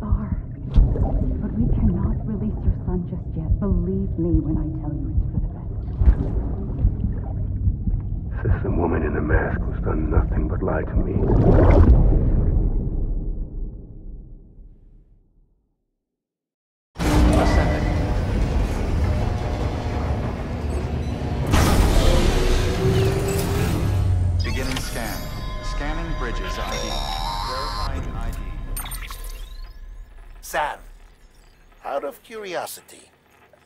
are. But we cannot release your son just yet. Believe me when I tell you it's for the best. Says the woman in the mask who's done nothing but lie to me. Beginning scan. Scanning bridges ID. Verifying ID. Sam, out of curiosity,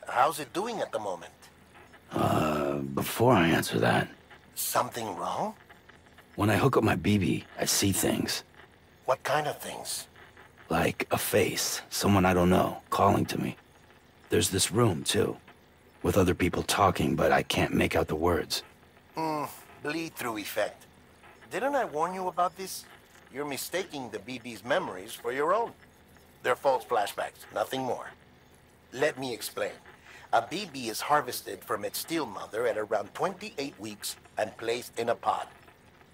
how's it doing at the moment? Before I answer that, Something wrong? when I hook up my BB, I see things. What kind of things? Like a face, someone I don't know, calling to me. There's this room, too, with other people talking, but I can't make out the words. Bleed-through effect. Didn't I warn you about this? You're mistaking the BB's memories for your own. They're false flashbacks, nothing more. Let me explain. A BB is harvested from its steel mother at around 28 weeks and placed in a pod.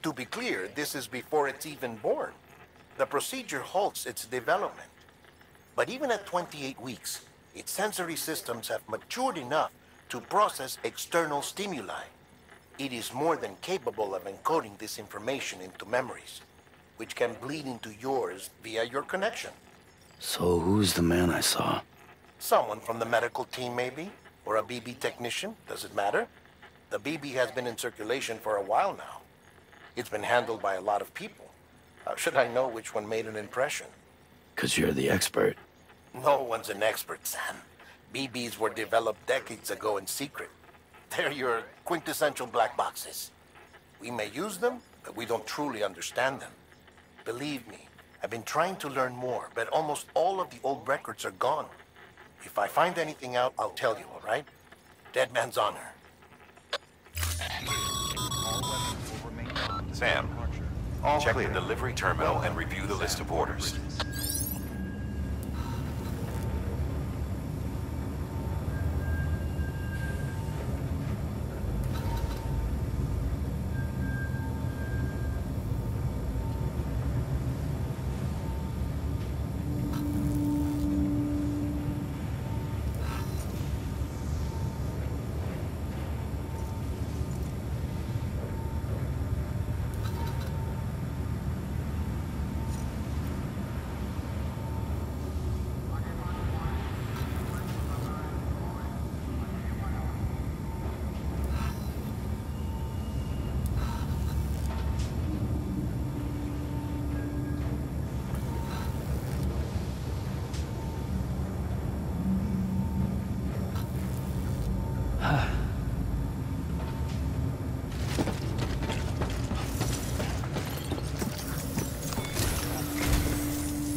To be clear, this is before it's even born. The procedure halts its development. But even at 28 weeks, its sensory systems have matured enough to process external stimuli. It is more than capable of encoding this information into memories, which can bleed into yours via your connection. So who's the man I saw? Someone from the medical team, maybe? Or a BB technician? Does it matter? The BB has been in circulation for a while now. It's been handled by a lot of people. How should I know which one made an impression? 'Cause you're the expert. No one's an expert, Sam. BBs were developed decades ago in secret. They're your quintessential black boxes. We may use them, but we don't truly understand them. Believe me, I've been trying to learn more, but almost all of the old records are gone. If I find anything out, I'll tell you, all right? Dead man's honor. Sam, check the delivery terminal and review the list of orders.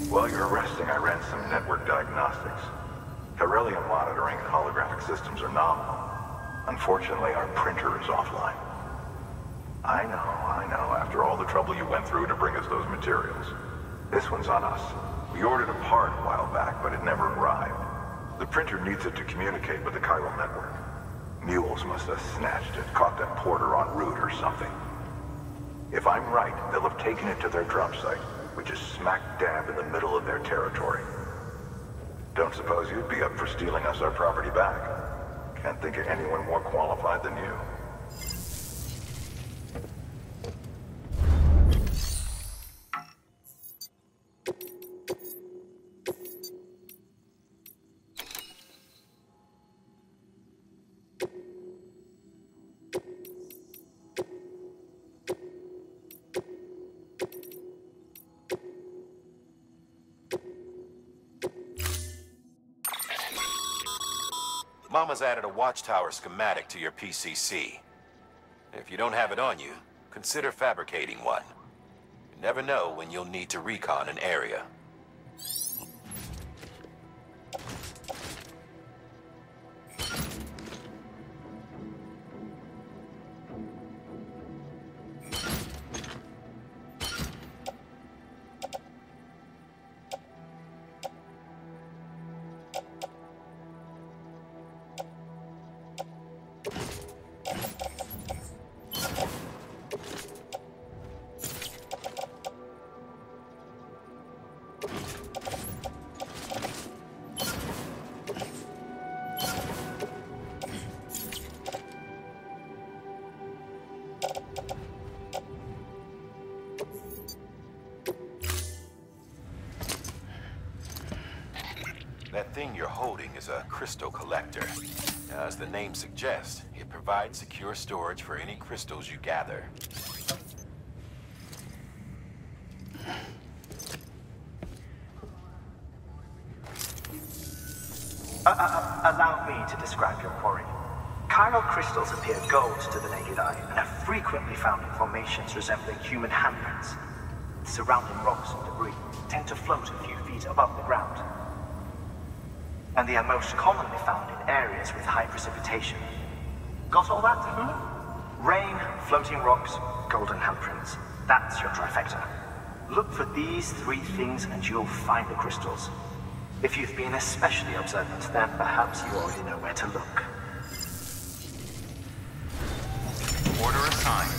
While you're resting, I ran some network diagnostics. Beryllium monitoring and holographic systems are nominal. Unfortunately, our printer is offline. I know, after all the trouble you went through to bring us those materials. This one's on us. We ordered a part a while back, but it never arrived. The printer needs it to communicate with the chiral network. Mules must have snatched it, caught that porter en route or something. If I'm right, they'll have taken it to their drop site, which is smack dab in the middle of their territory. Don't suppose you'd be up for stealing us our property back? Can't think of anyone more qualified than you. Mama's added a watchtower schematic to your PCC. If you don't have it on you, consider fabricating one. You never know when you'll need to recon an area. That thing you're holding is a crystal collector. Now, as the name suggests, it provides secure storage for any crystals you gather. Allow me to describe your quarry. Chiral crystals appear gold to the naked eye and are frequently found in formations resembling human handprints. Surrounding rocks and debris tend to float a few feet above the ground. And they are most commonly found in areas with high precipitation. Got all that? Rain, floating rocks, golden handprints. That's your trifecta. Look for these three things and you'll find the crystals. If you've been especially observant, then perhaps you already know where to look. Order assigned.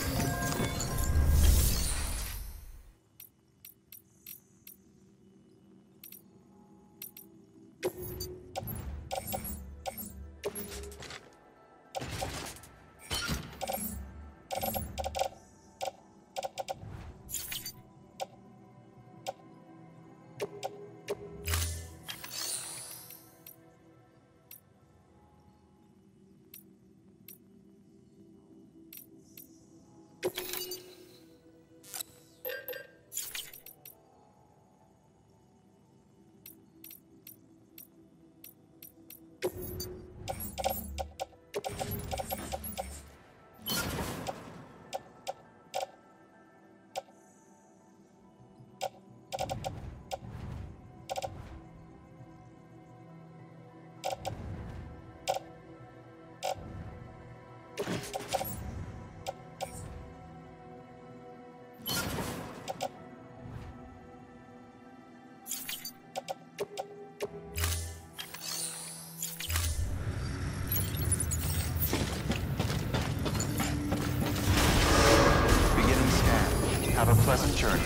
Have a pleasant journey.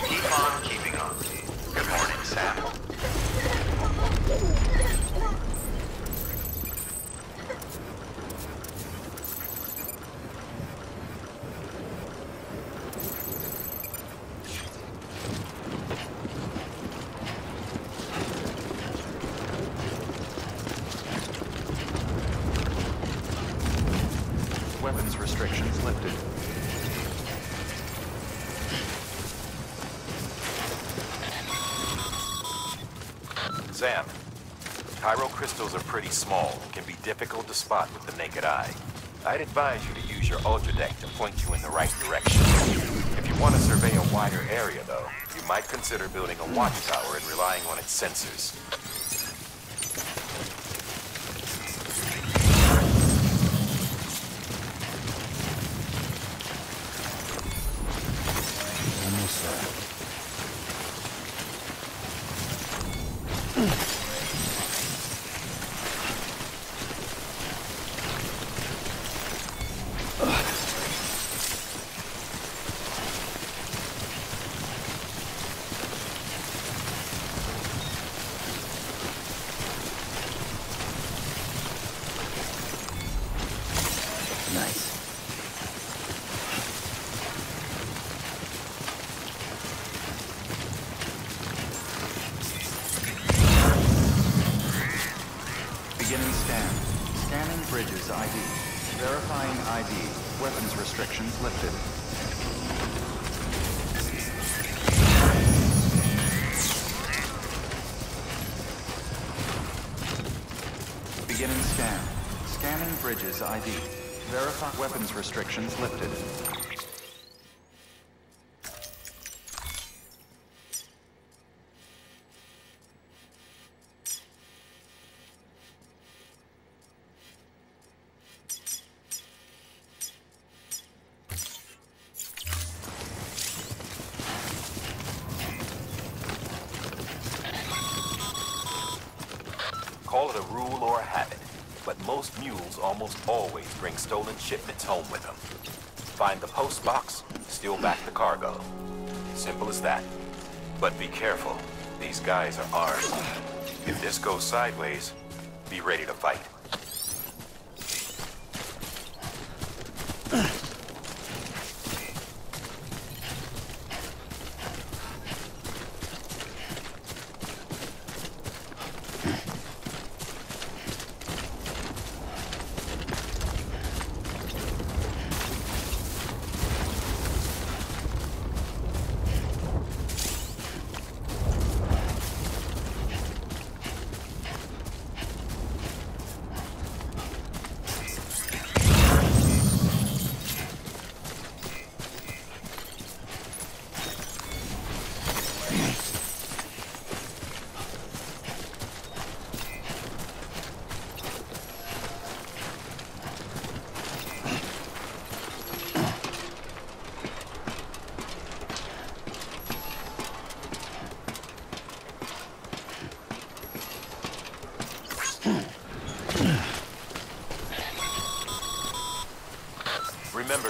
Keep on keeping on. Good morning, Sam. Weapons restrictions lifted. Sam, chiral crystals are pretty small and can be difficult to spot with the naked eye. I'd advise you to use your ultra deck to point you in the right direction. If you want to survey a wider area, though, you might consider building a watchtower and relying on its sensors. Almost there. Nice. Beginning scan. Scanning bridges ID. Verifying ID. Weapons restrictions lifted. Beginning scan. Scanning bridges ID. Verify weapons restrictions lifted. Call it a rule or a habit, but most mules almost always bring stolen shipments home with them. Find the post box, steal back the cargo. Simple as that. But be careful. These guys are armed. If this goes sideways, be ready to fight.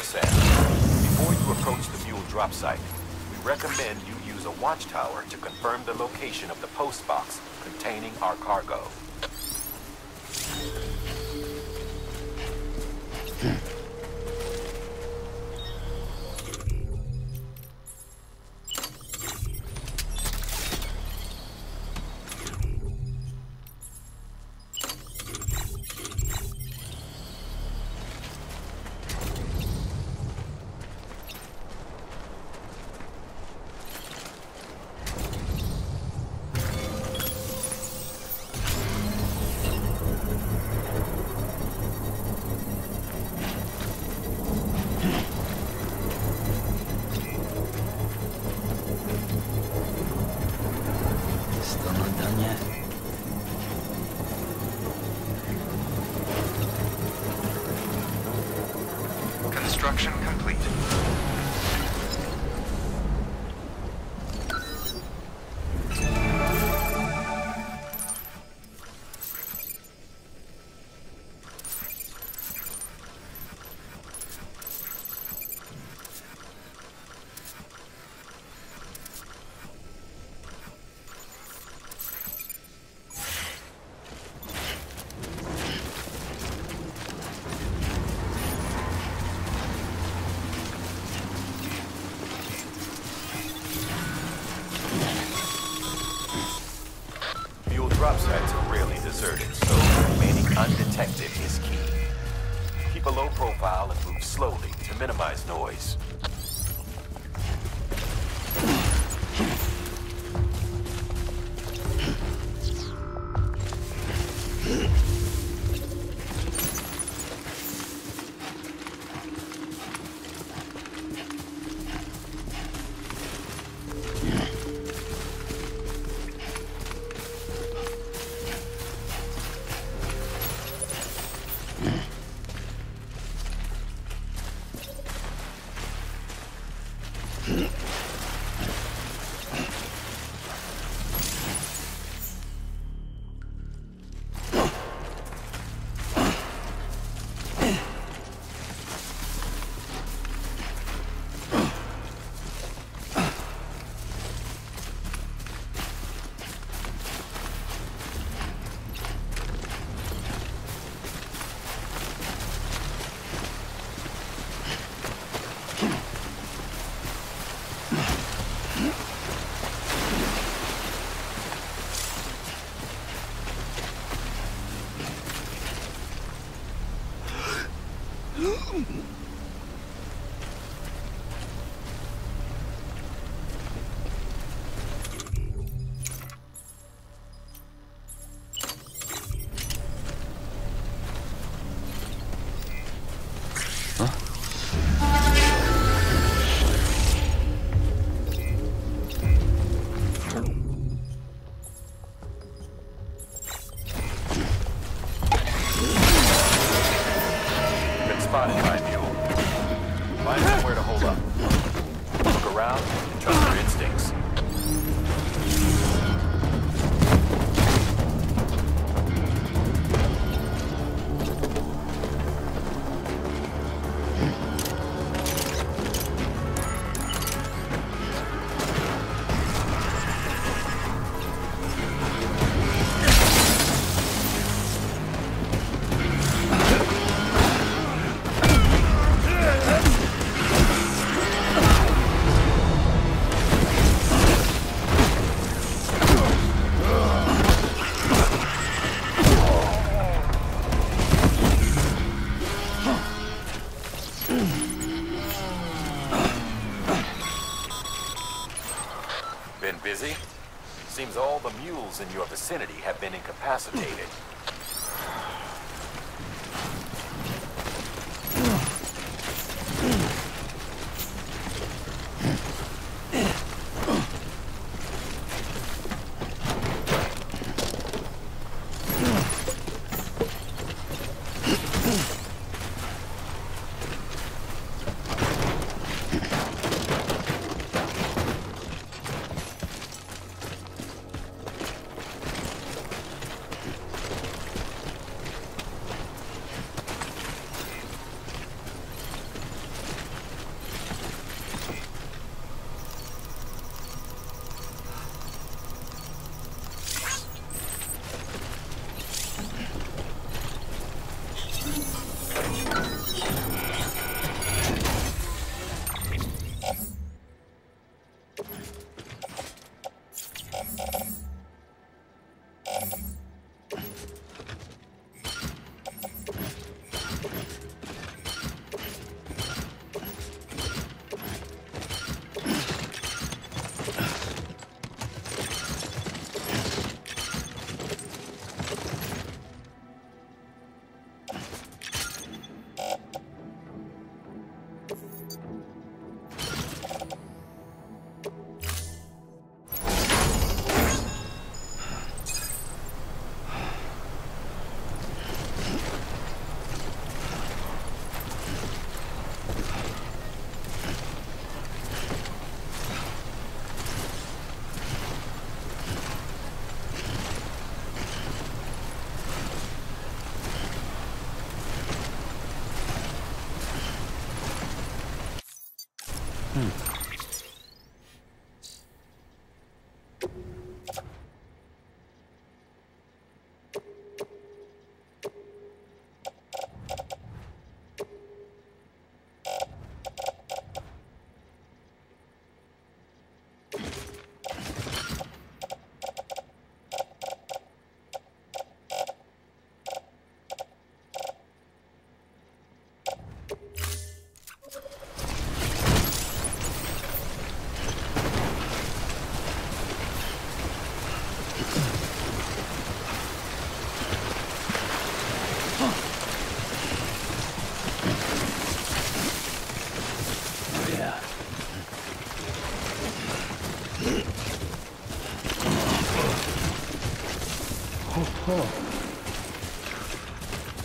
said. Before you approach the mule drop site, we recommend you use a watchtower to confirm the location of the post box containing our cargo. Still not done yet. Construction complete. Drop sites are rarely deserted, so remaining undetected is key. Keep a low profile and move slowly to minimize noise. Spotted by mule. Find somewhere to hold up. Look around and trust your instincts. Been busy? Seems all the mules in your vicinity have been incapacitated.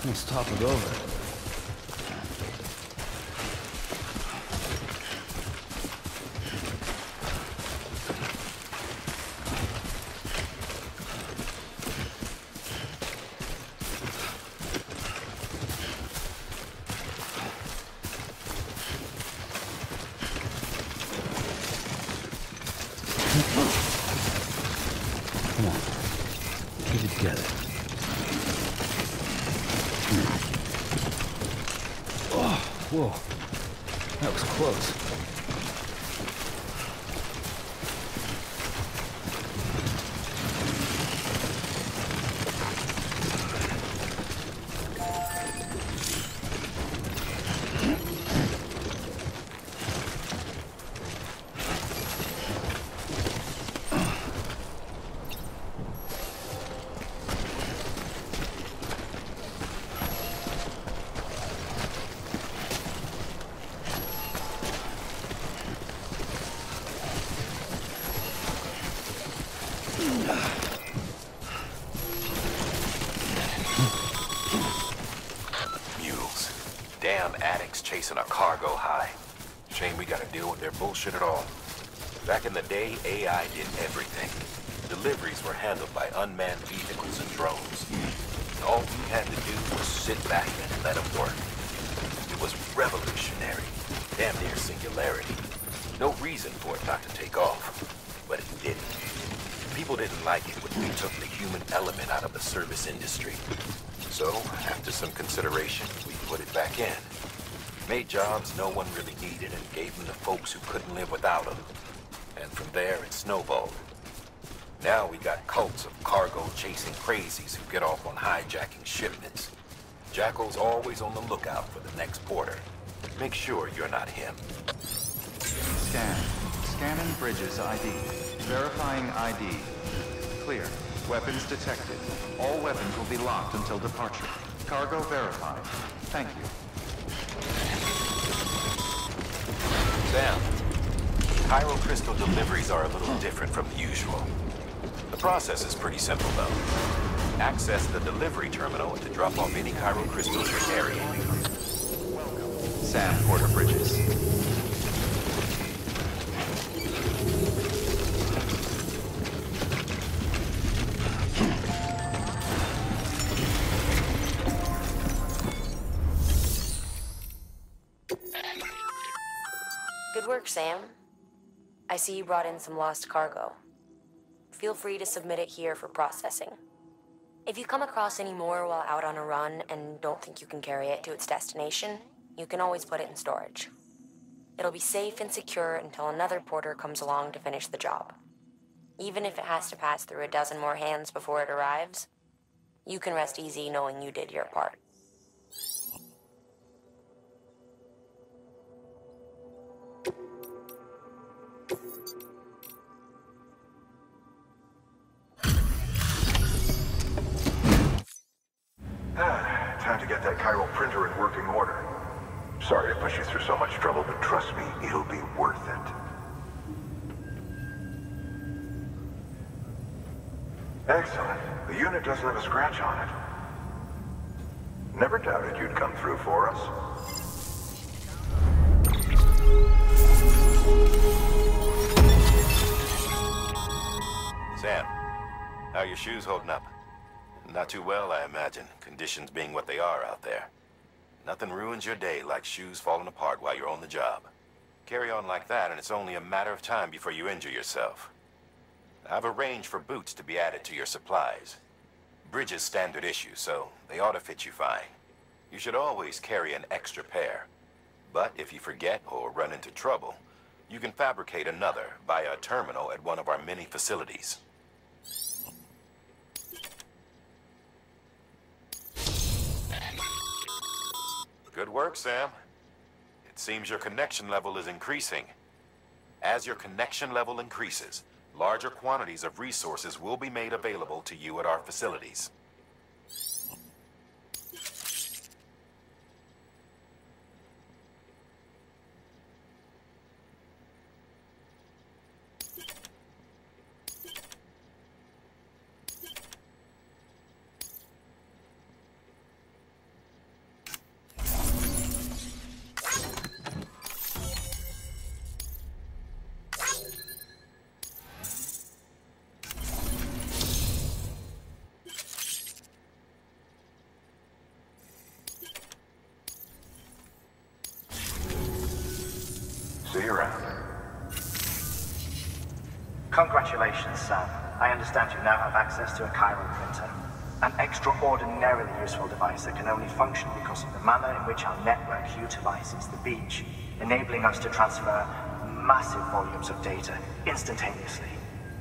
Let's top it over. Come on. Get it together. Oh, whoa. That was close. Mules. Damn addicts chasing a cargo high. Shame we gotta deal with their bullshit at all. Back in the day, AI did everything. Deliveries were handled by unmanned vehicles and drones. All we had to do was sit back and let them work. It was revolutionary. Damn near singularity. No reason for it not to take off. But it didn't. People didn't like it when we took the human element out of the service industry. So, after some consideration, we put it back in. Made jobs no one really needed and gave them to folks who couldn't live without them. And from there, it snowballed. Now we got cults of cargo-chasing crazies who get off on hijacking shipments. Jackal's always on the lookout for the next porter. Make sure you're not him. Scan. Scanning Bridges ID. Verifying ID. Clear. Weapons detected. All weapons will be locked until departure. Cargo verified. Thank you. Sam, Pyro Crystal deliveries are a little different from the usual. The process is pretty simple, though. Access the delivery terminal to drop off any Pyro Crystals you're carrying. Sam Porter Bridges. Good work, Sam. I see you brought in some lost cargo. Feel free to submit it here for processing. If you come across any more while out on a run and don't think you can carry it to its destination, you can always put it in storage. It'll be safe and secure until another porter comes along to finish the job. Even if it has to pass through a dozen more hands before it arrives, you can rest easy knowing you did your part. Time to get that chiral printer in working order. Sorry to push you through so much trouble, but trust me, it'll be worth it. Excellent. The unit doesn't have a scratch on it. Never doubted you'd come through for us. Sam, how are your shoes holding up? Not too well, I imagine, conditions being what they are out there. Nothing ruins your day like shoes falling apart while you're on the job. Carry on like that, and it's only a matter of time before you injure yourself. I've arranged for boots to be added to your supplies. Bridges standard issue, so they ought to fit you fine. You should always carry an extra pair. But if you forget or run into trouble, you can fabricate another via a terminal at one of our many facilities. Good work, Sam. It seems your connection level is increasing. As your connection level increases, larger quantities of resources will be made available to you at our facilities. See you around. Congratulations, Sam. I understand you now have access to a chiral printer. An extraordinarily useful device that can only function because of the manner in which our network utilizes the beach, enabling us to transfer massive volumes of data instantaneously.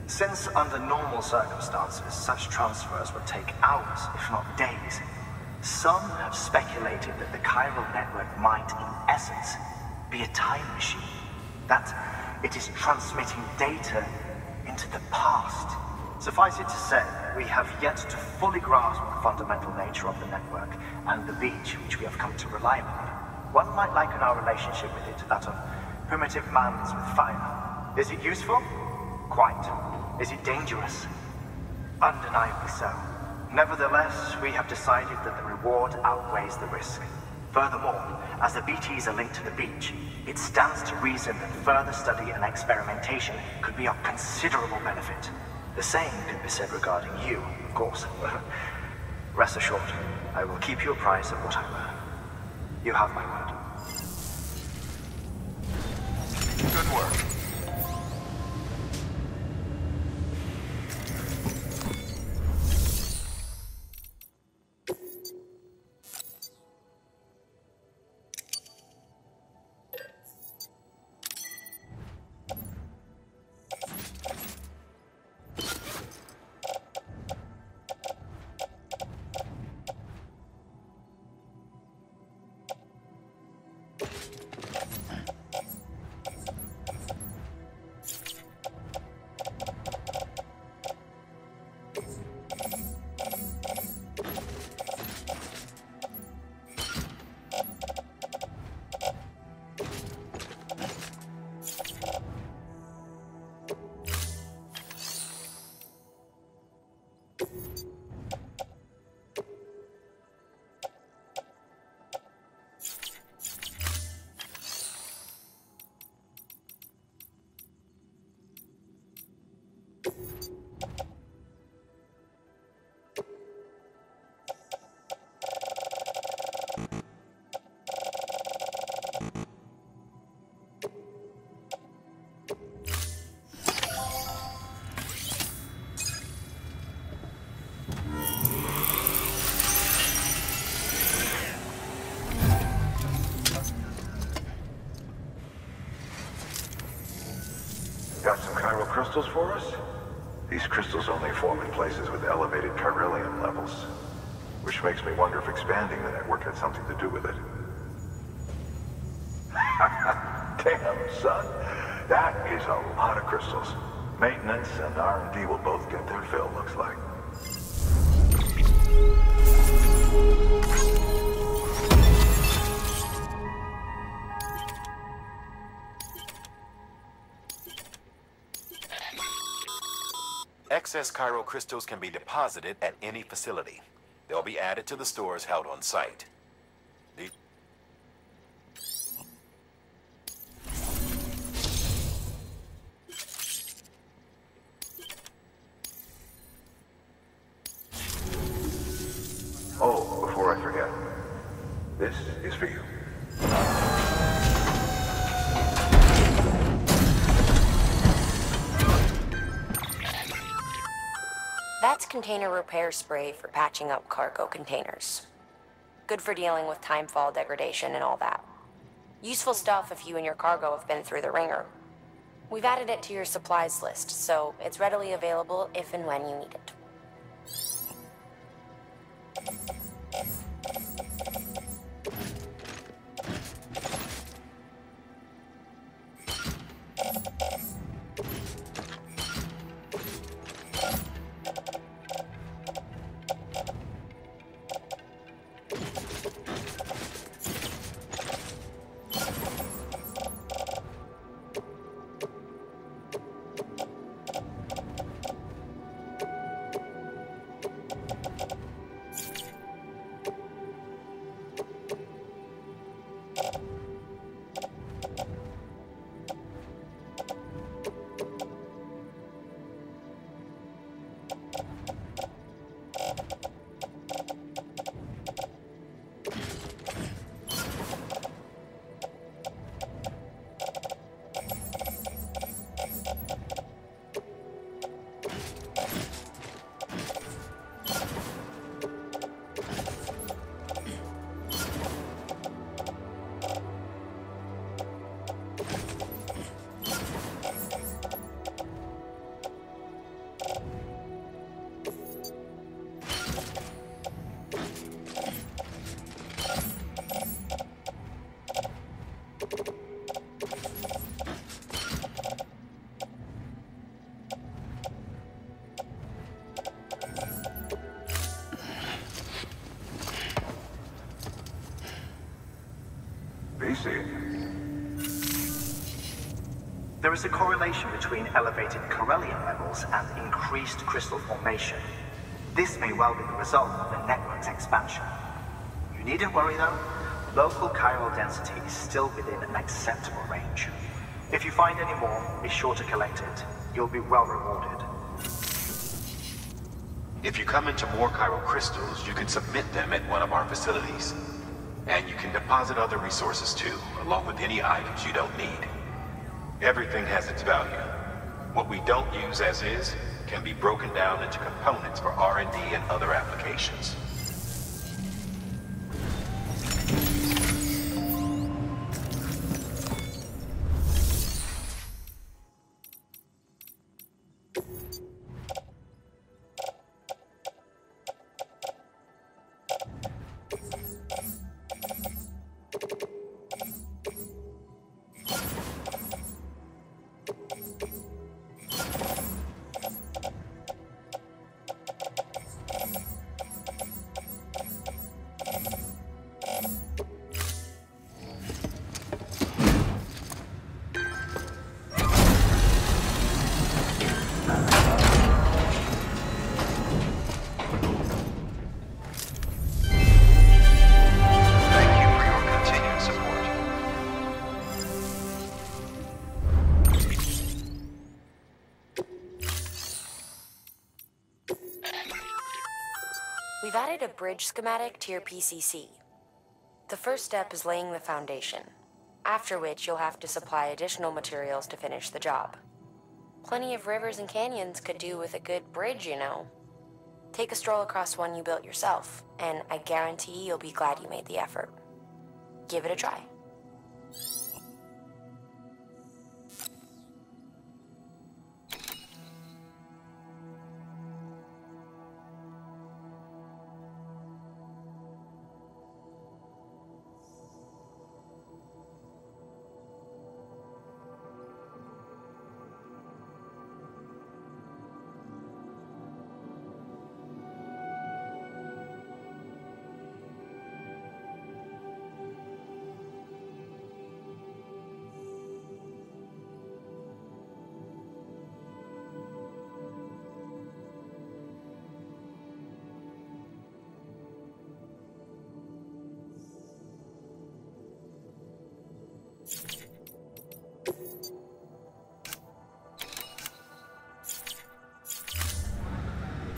Since under normal circumstances, such transfers would take hours, if not days, some have speculated that the chiral network might, in essence, be a time machine. That it is transmitting data into the past. Suffice it to say, we have yet to fully grasp the fundamental nature of the network and the beach which we have come to rely upon. One might liken our relationship with it to that of primitive mans with fire. Is it useful? Quite. Is it dangerous? Undeniably so. Nevertheless, we have decided that the reward outweighs the risk. Furthermore, as the BTs are linked to the beach, it stands to reason that further study and experimentation could be of considerable benefit. The same can be said regarding you, of course. Rest assured, I will keep you apprised of what I learn. You have my word. Good work. Got some chiral crystals for us? These crystals only form in places with elevated chiralium levels, which makes me wonder if expanding the network had something to do with it. Damn, son. That is a lot of crystals. Maintenance and R&D will both get their fill, looks like. Excess chiral crystals can be deposited at any facility. They'll be added to the stores held on site. Oh, before I forget, this is for you. That's container repair spray for patching up cargo containers. Good for dealing with timefall degradation and all that. Useful stuff if you and your cargo have been through the ringer. We've added it to your supplies list, so it's readily available if and when you need it. There is a correlation between elevated Corellian levels and increased crystal formation. This may well be the result of the network's expansion. You needn't worry though. Local chiral density is still within an acceptable range. If you find any more, be sure to collect it. You'll be well rewarded. If you come into more chiral crystals, you can submit them at one of our facilities. And you can deposit other resources too, along with any items you don't need. Everything has its value. What we don't use as is can be broken down into components for R&D and other applications. We've added a bridge schematic to your PCC. The first step is laying the foundation, after which you'll have to supply additional materials to finish the job. Plenty of rivers and canyons could do with a good bridge, you know. Take a stroll across one you built yourself, and I guarantee you'll be glad you made the effort. Give it a try.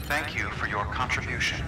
Thank you for your contribution.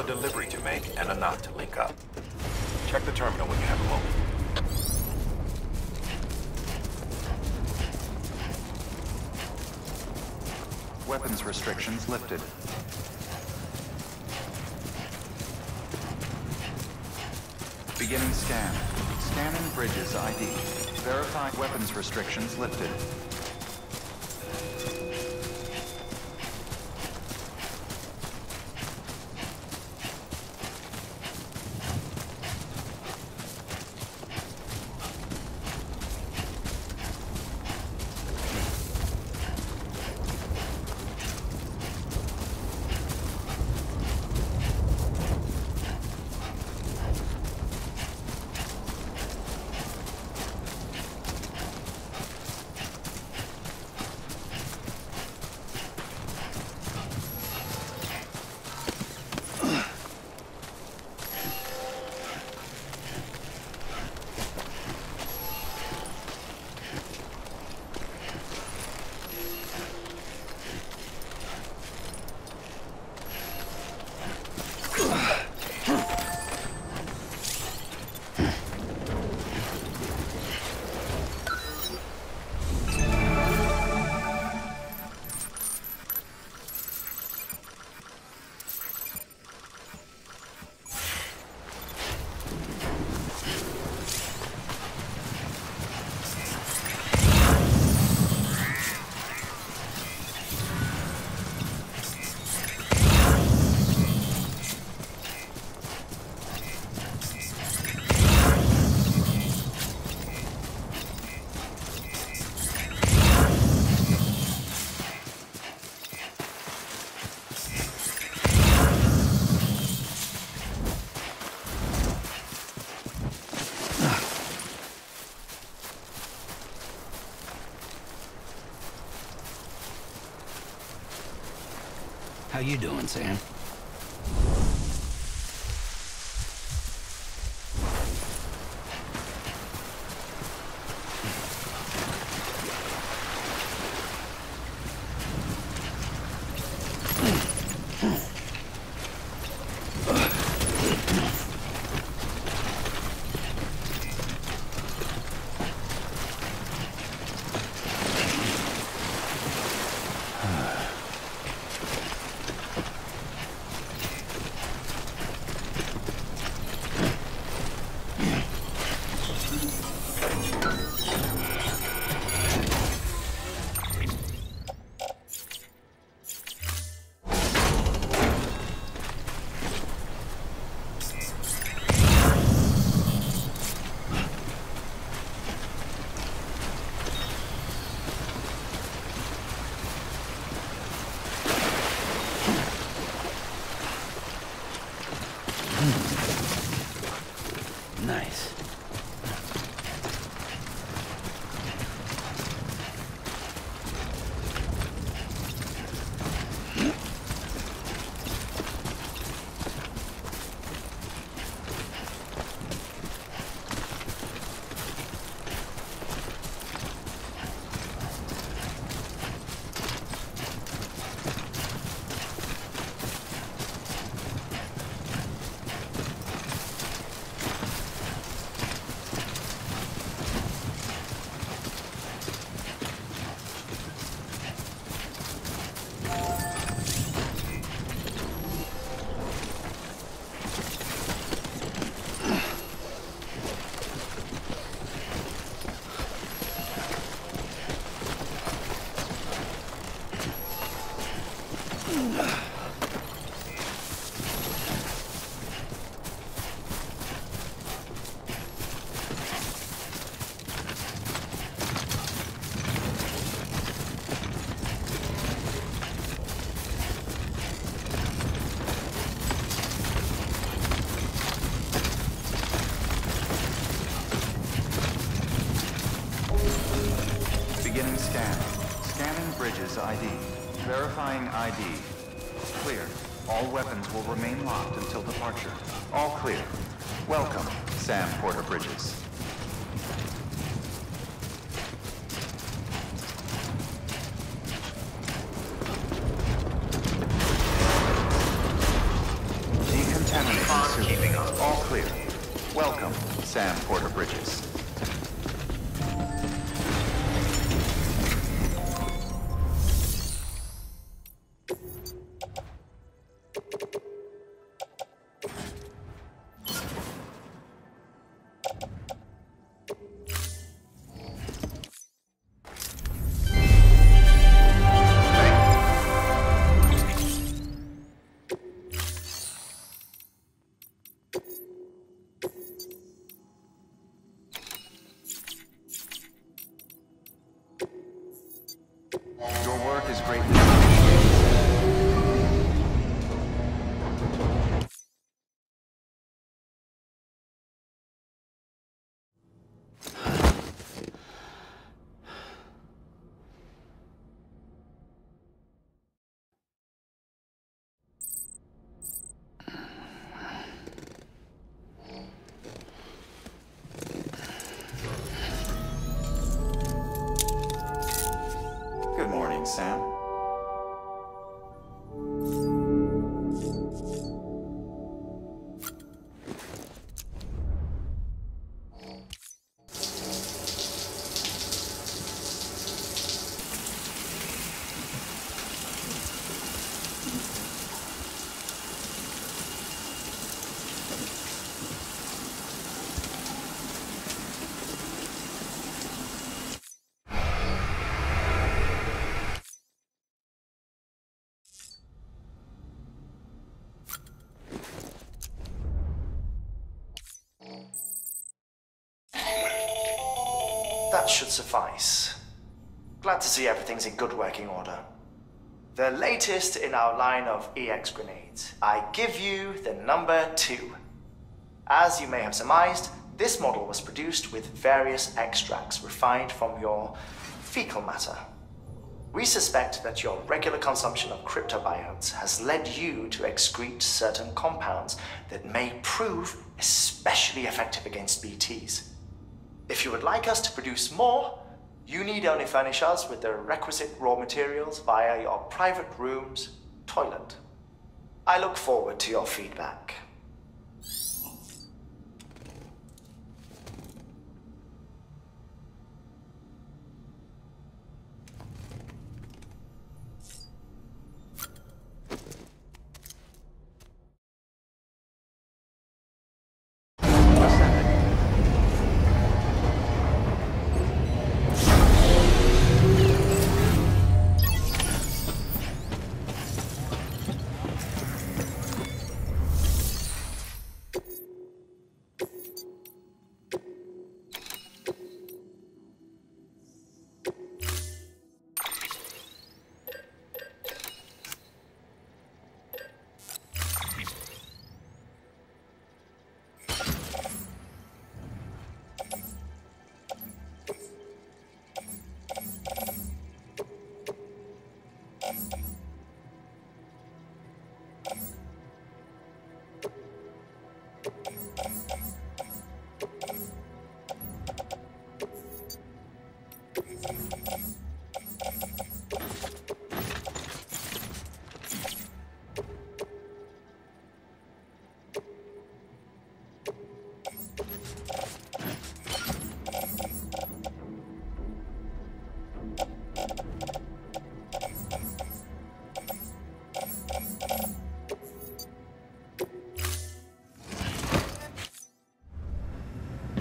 a delivery to make and a knot to link up. Check the terminal when you have a moment. Weapons restrictions lifted. Beginning scan. Scanning Bridges ID. Verify weapons restrictions lifted. How you doing, Sam? Nice. Beginning scan. Scanning Bridges ID. Verifying ID. Clear. All weapons will remain locked until departure. All clear. Welcome, Sam Porter Bridges. Welcome, Sam Porter Bridges. Your work is greatly appreciated. Good morning, Sam. That should suffice. Glad to see everything's in good working order. The latest in our line of EX grenades. I give you the number 2. As you may have surmised, this model was produced with various extracts refined from your fecal matter. We suspect that your regular consumption of cryptobiotes has led you to excrete certain compounds that may prove especially effective against BTs. If you would like us to produce more, you need only furnish us with the requisite raw materials via your private room's toilet. I look forward to your feedback.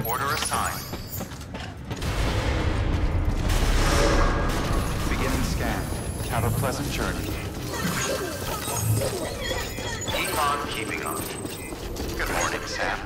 Order assigned. Beginning scan. Have a pleasant journey. Keep on keeping on. Good morning, Sam.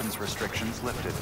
weapons restrictions lifted.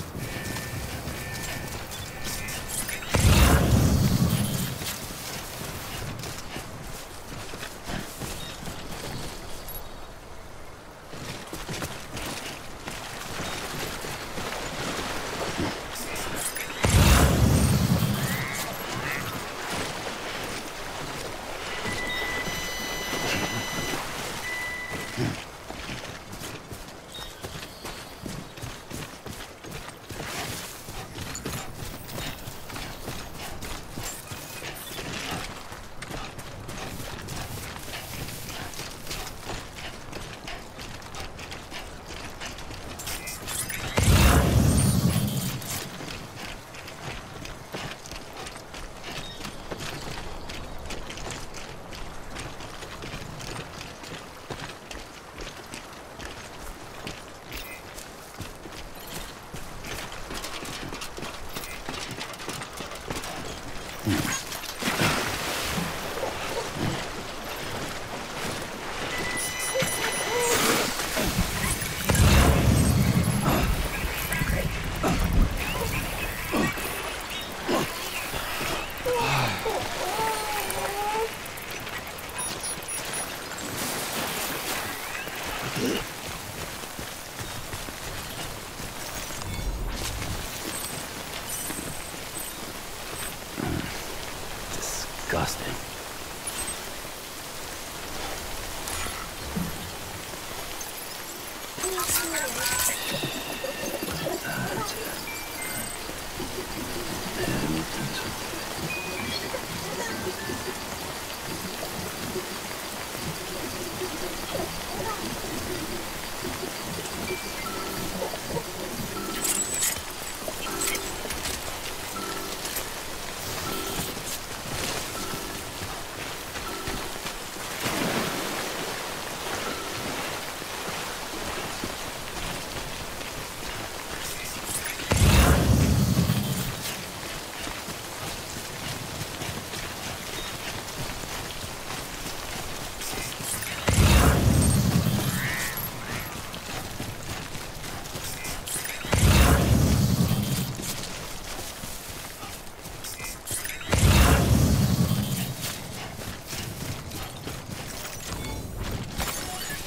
Disgusting.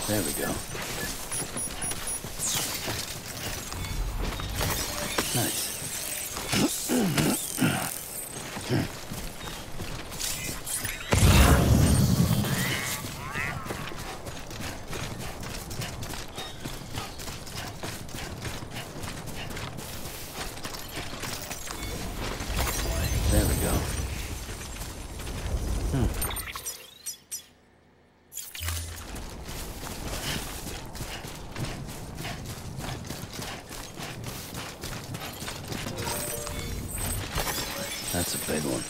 There we go. Nice. There we go. That's a big one.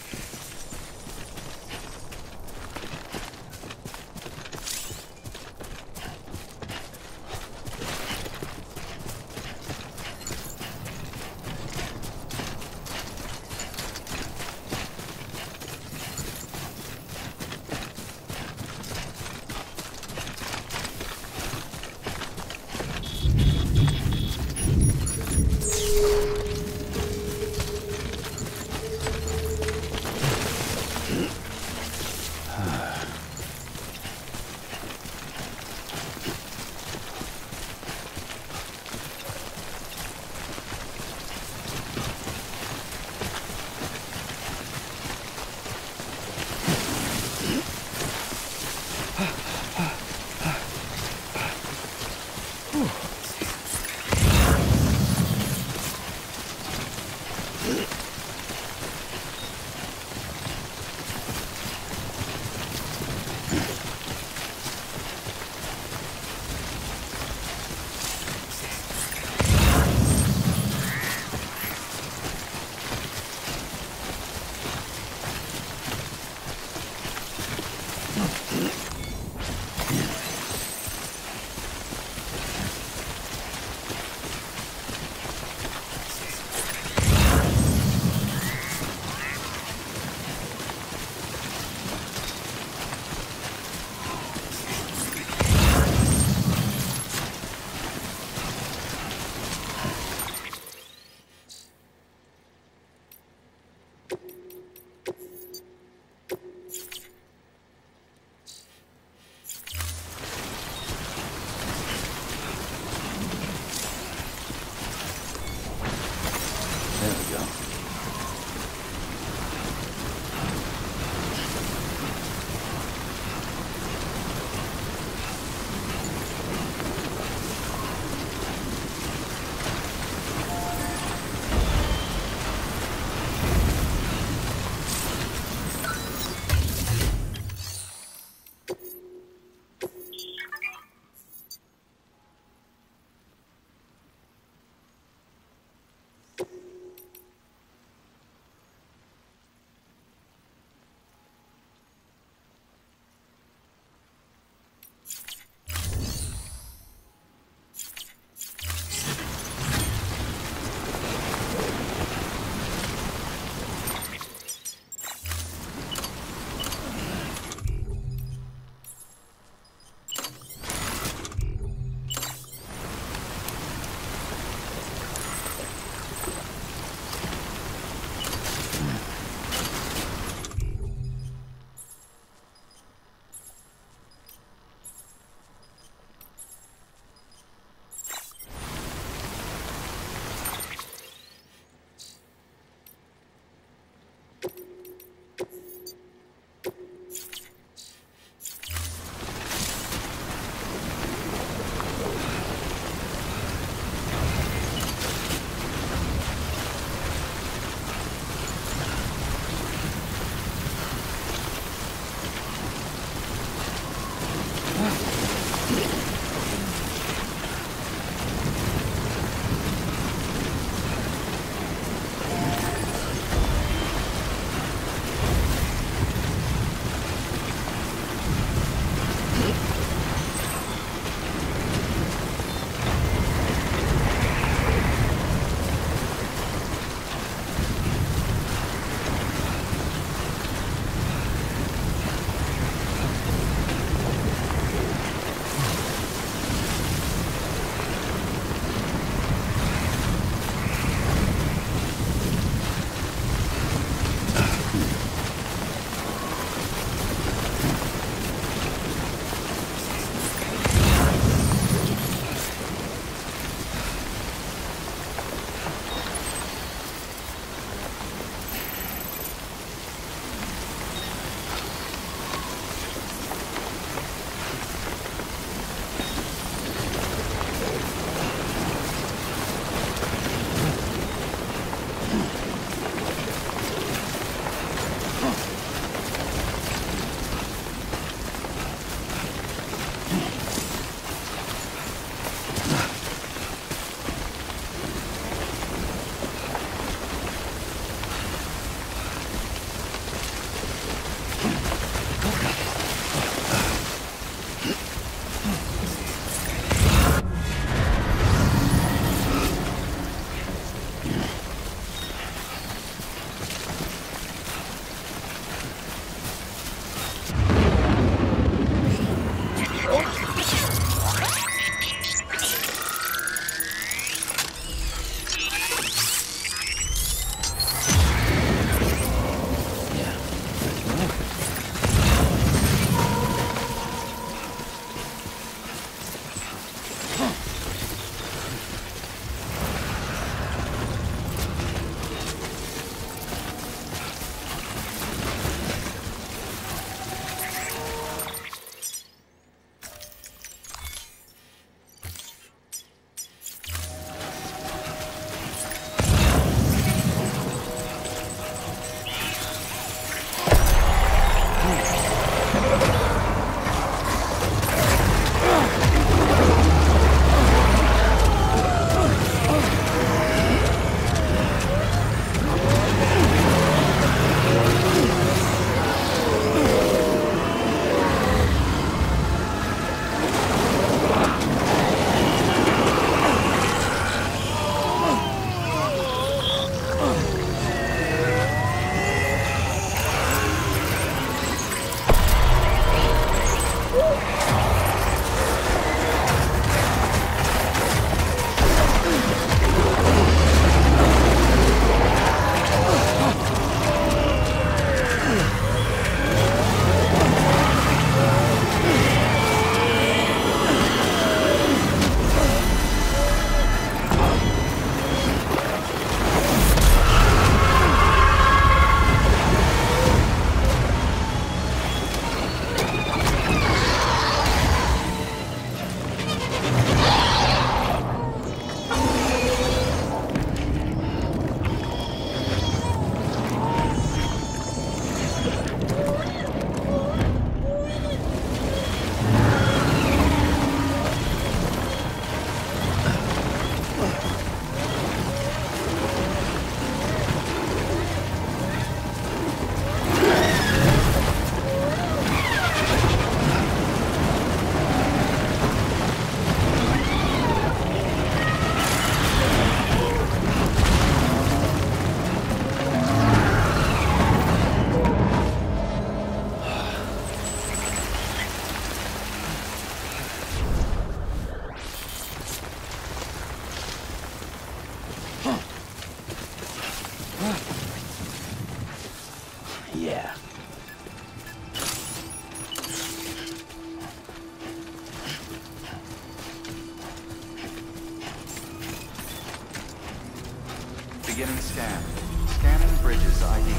Beginning scan. Scanning bridges ID.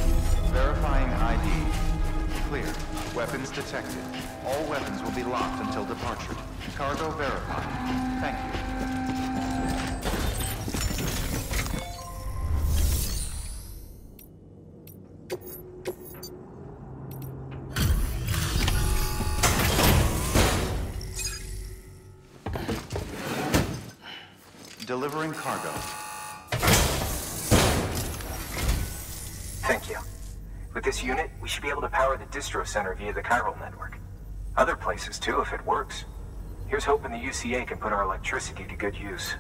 Verifying ID. Clear. Weapons detected. All weapons will be locked until departure. Cargo verified. Thank you. Delivering cargo. Thank you. With this unit, we should be able to power the distro center via the chiral network. Other places too, if it works. Here's hoping the UCA can put our electricity to good use.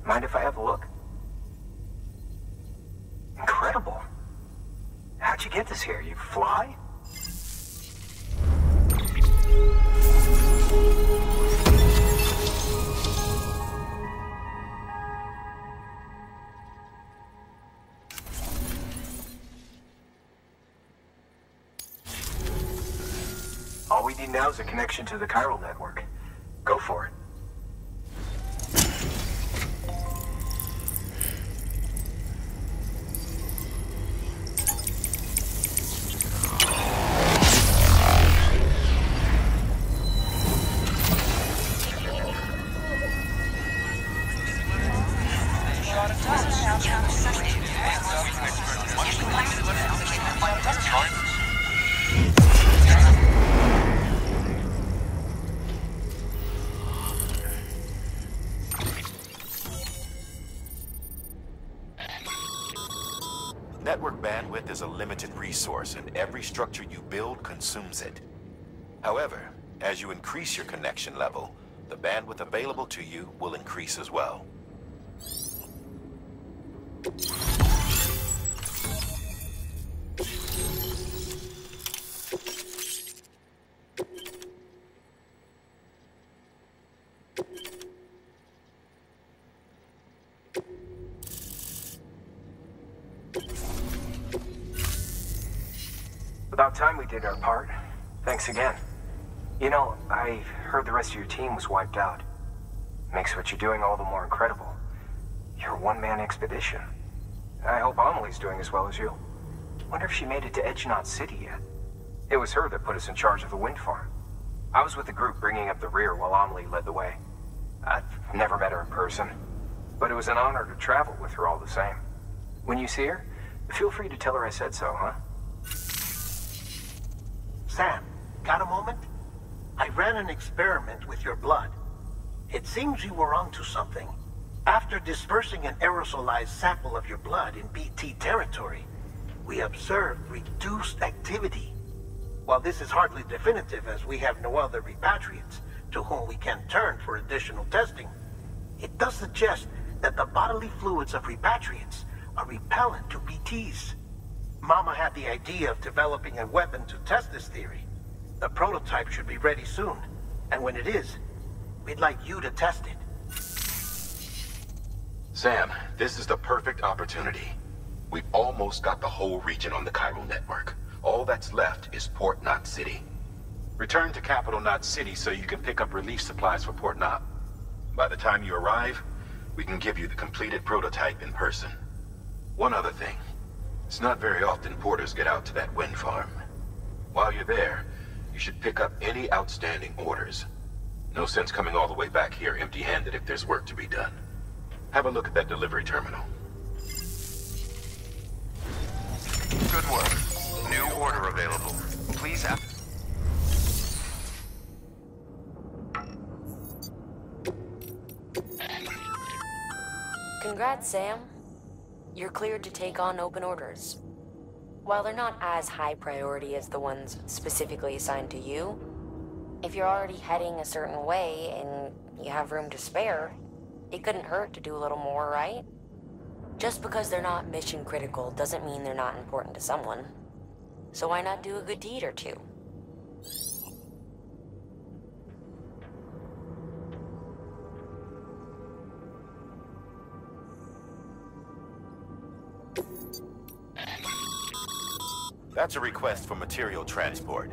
Mind if I have a look? Incredible. How'd you get this here? You fly? All we need now is a connection to the chiral network. Go for it. Network bandwidth is a limited resource, and every structure you build consumes it. However, as you increase your connection level, the bandwidth available to you will increase as well. About time we did our part. Thanks again. You know, I heard the rest of your team was wiped out. Makes what you're doing all the more incredible. You're a one-man expedition. I hope Amelie's doing as well as you. Wonder if she made it to Edgenot City yet. It was her that put us in charge of the wind farm. I was with the group bringing up the rear while Amelie led the way. I've never met her in person, but it was an honor to travel with her all the same. When you see her, feel free to tell her I said so, huh? Sam, got a moment? I ran an experiment with your blood. It seems you were onto something. After dispersing an aerosolized sample of your blood in BT territory, we observed reduced activity. While this is hardly definitive, as we have no other repatriates to whom we can turn for additional testing, it does suggest that the bodily fluids of repatriates are repellent to BTs. Mama had the idea of developing a weapon to test this theory. The prototype should be ready soon, and when it is, we'd like you to test it. Sam, this is the perfect opportunity. We've almost got the whole region on the chiral network. All that's left is Port Knot City. Return to Capital Knot City so you can pick up relief supplies for Port Knot. By the time you arrive, we can give you the completed prototype in person. One other thing. It's not very often porters get out to that wind farm. While you're there, you should pick up any outstanding orders. No sense coming all the way back here empty-handed if there's work to be done. Have a look at that delivery terminal. Good work. New order available. Please app. Congrats, Sam. You're cleared to take on open orders. While they're not as high priority as the ones specifically assigned to you, if you're already heading a certain way and you have room to spare, it couldn't hurt to do a little more, right? Just because they're not mission critical doesn't mean they're not important to someone. So why not do a good deed or two? That's a request for material transport.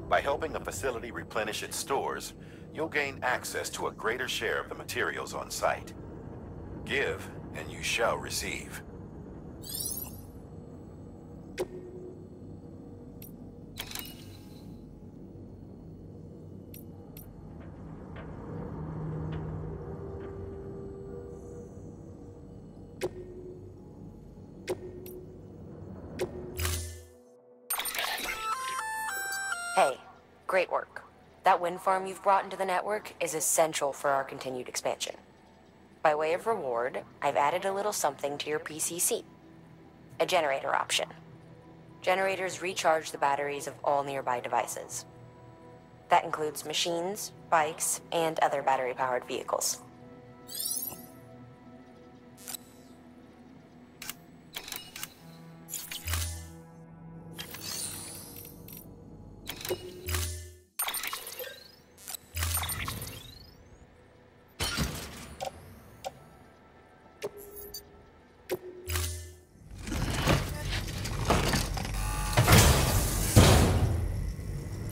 By helping a facility replenish its stores, you'll gain access to a greater share of the materials on site. Give, and you shall receive. Hey, great work. That wind farm you've brought into the network is essential for our continued expansion. By way of reward, I've added a little something to your PCC. A generator option. Generators recharge the batteries of all nearby devices. That includes machines, bikes, and other battery-powered vehicles.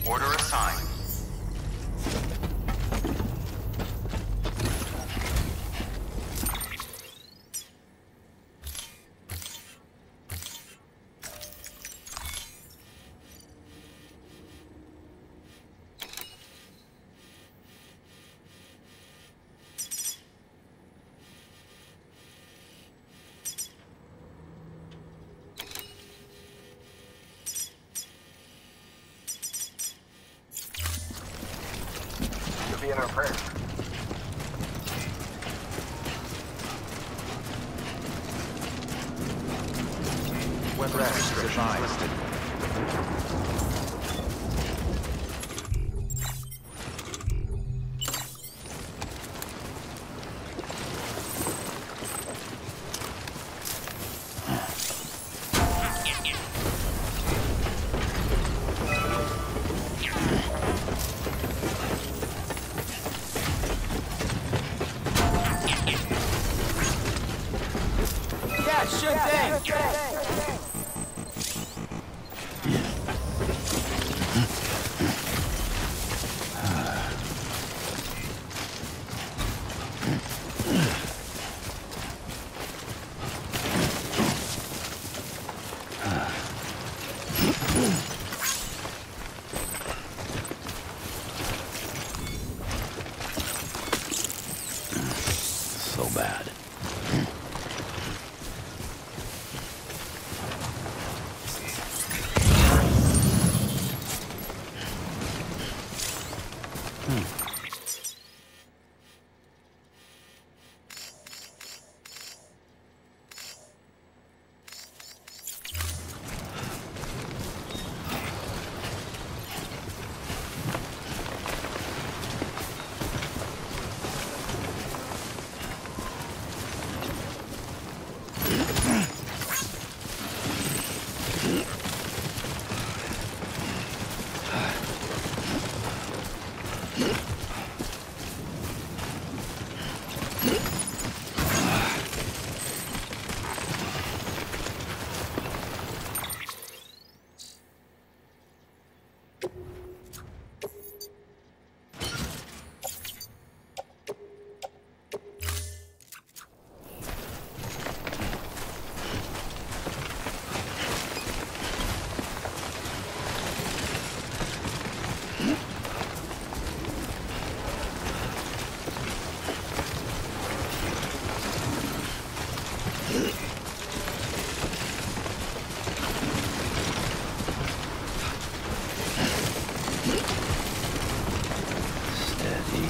Order assigned. You'll be in our prayers. Weapon restrictions listed. Yeah, sure thing. So bad. Steady.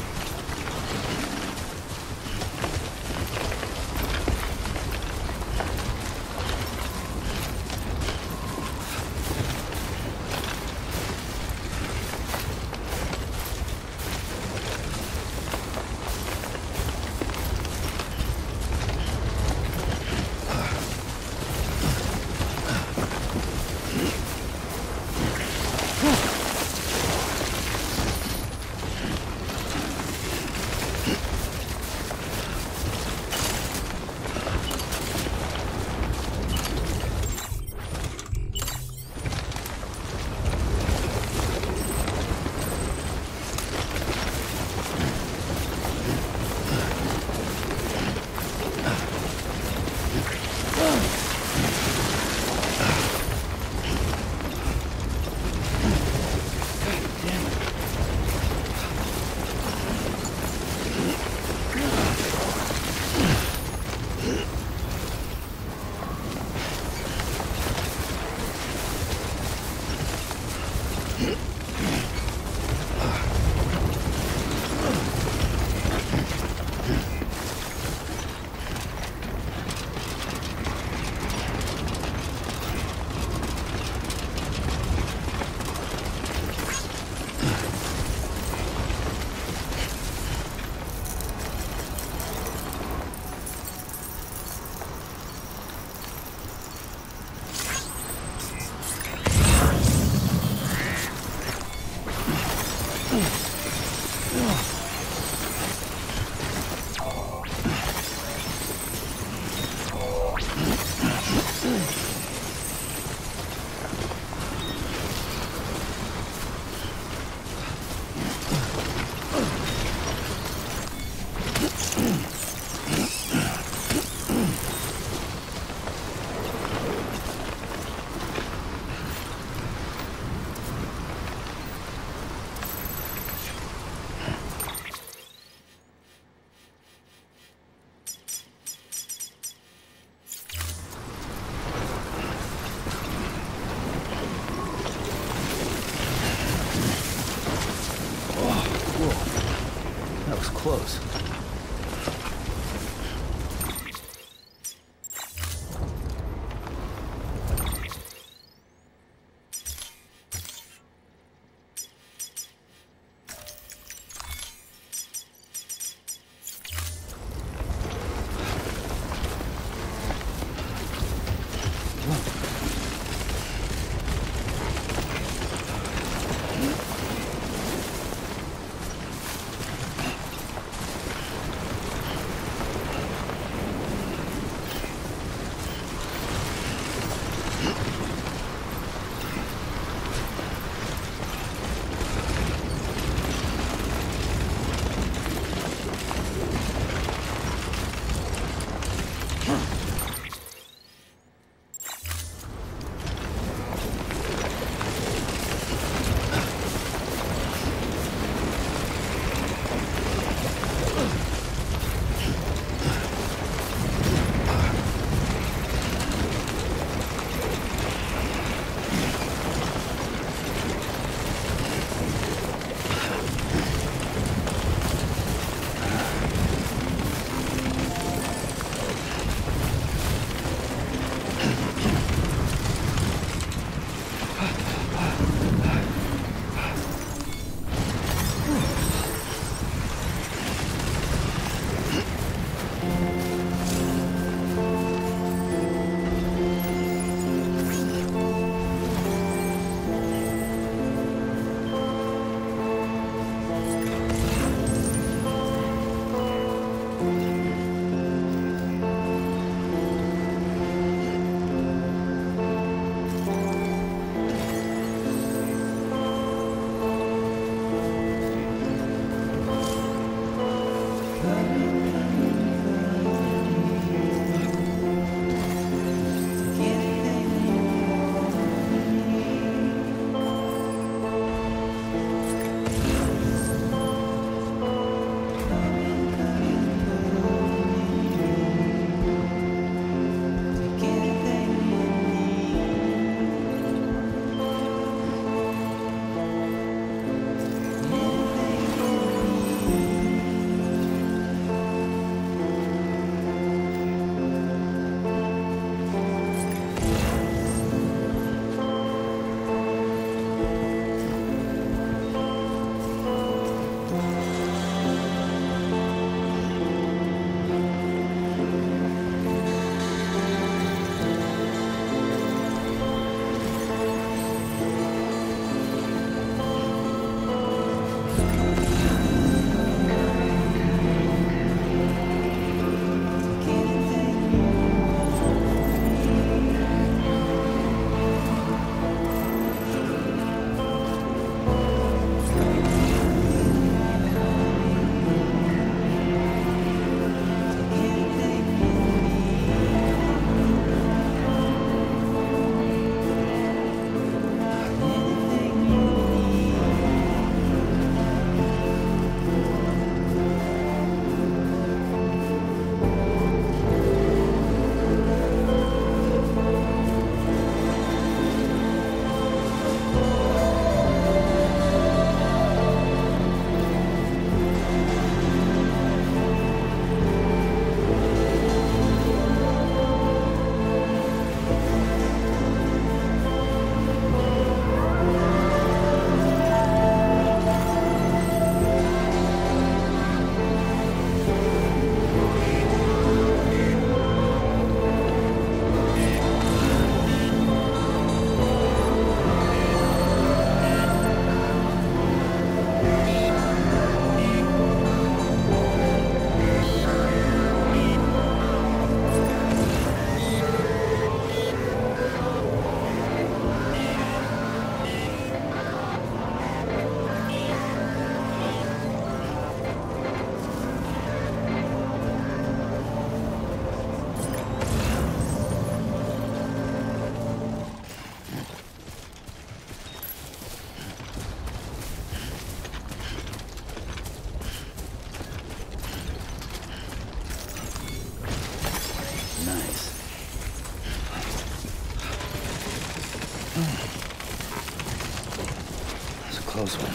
close one.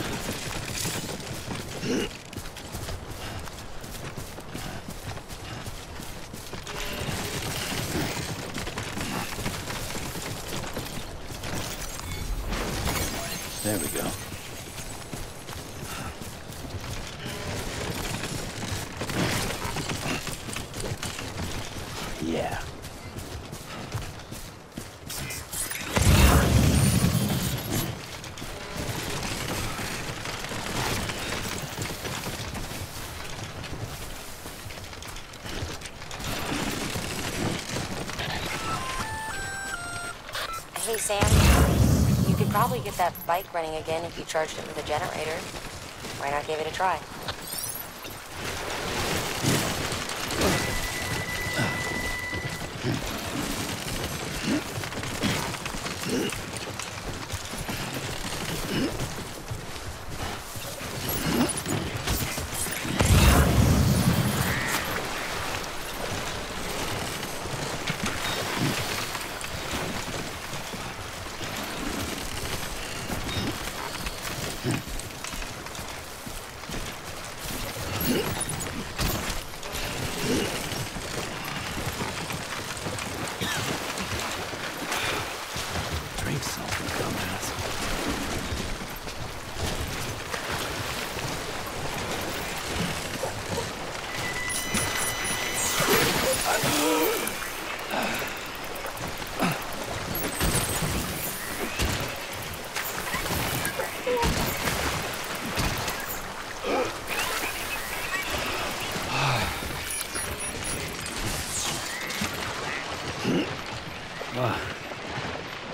There we go. Yeah. Hey, Sam. You could probably get that bike running again if you charged it with a generator. Why not give it a try?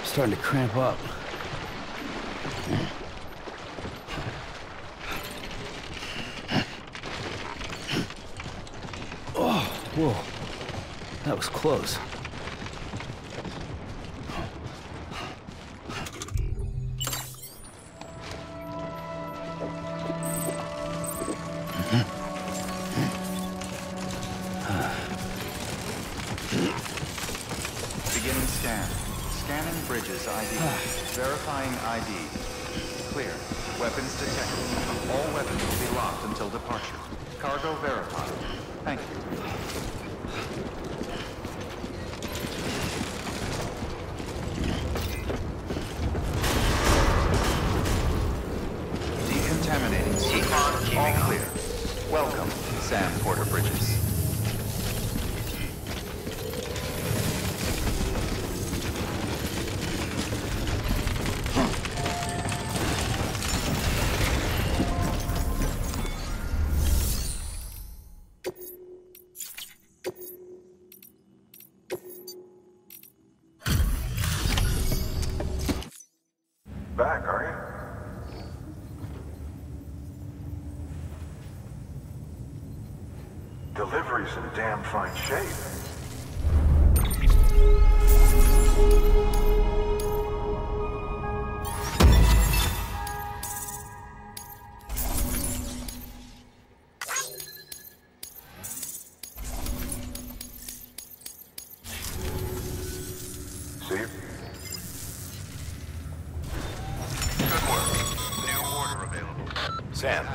Starting to cramp up. Oh, whoa. That was close. Beginning scan. Scanning bridges ID. Verifying ID. Clear. Weapons detected. All weapons will be locked until departure. Cargo verified. Thank you. Decontaminating sequence. All clear. Welcome, Sam Porter Bridges. Back, are you? Delivery's in damn fine shape. See? Sam,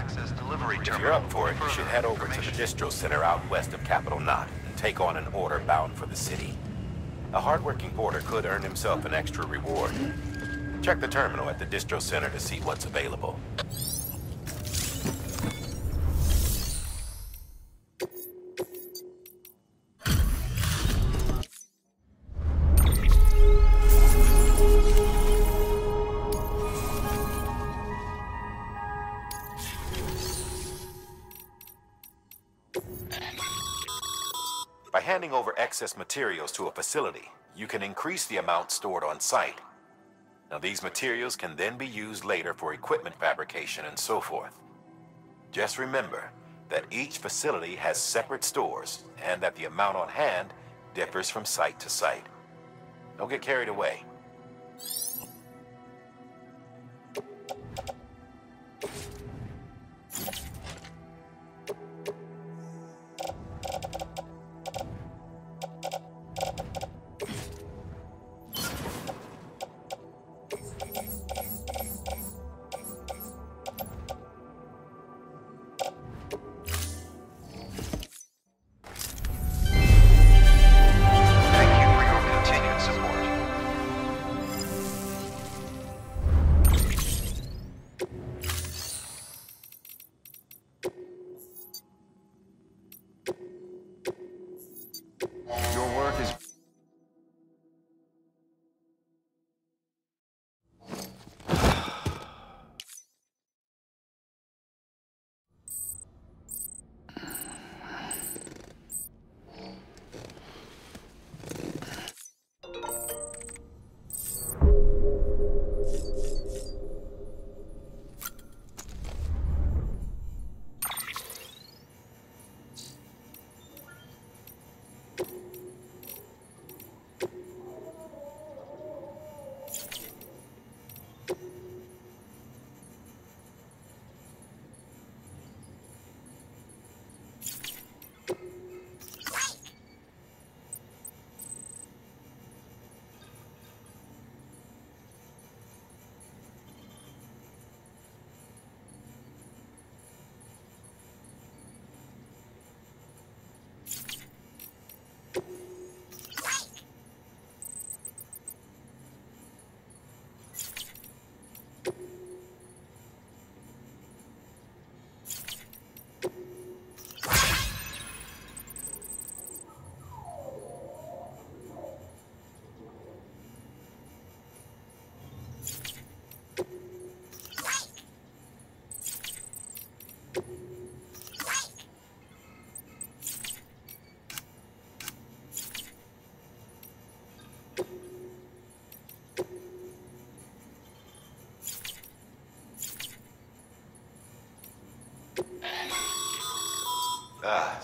if you're up for it, you should head over to the distro center out west of Capital Knot and take on an order bound for the city. A hardworking porter could earn himself an extra reward. Check the terminal at the distro center to see what's available. By handing over excess materials to a facility, you can increase the amount stored on site. Now, these materials can then be used later for equipment fabrication and so forth. Just remember that each facility has separate stores and that the amount on hand differs from site to site. Don't get carried away.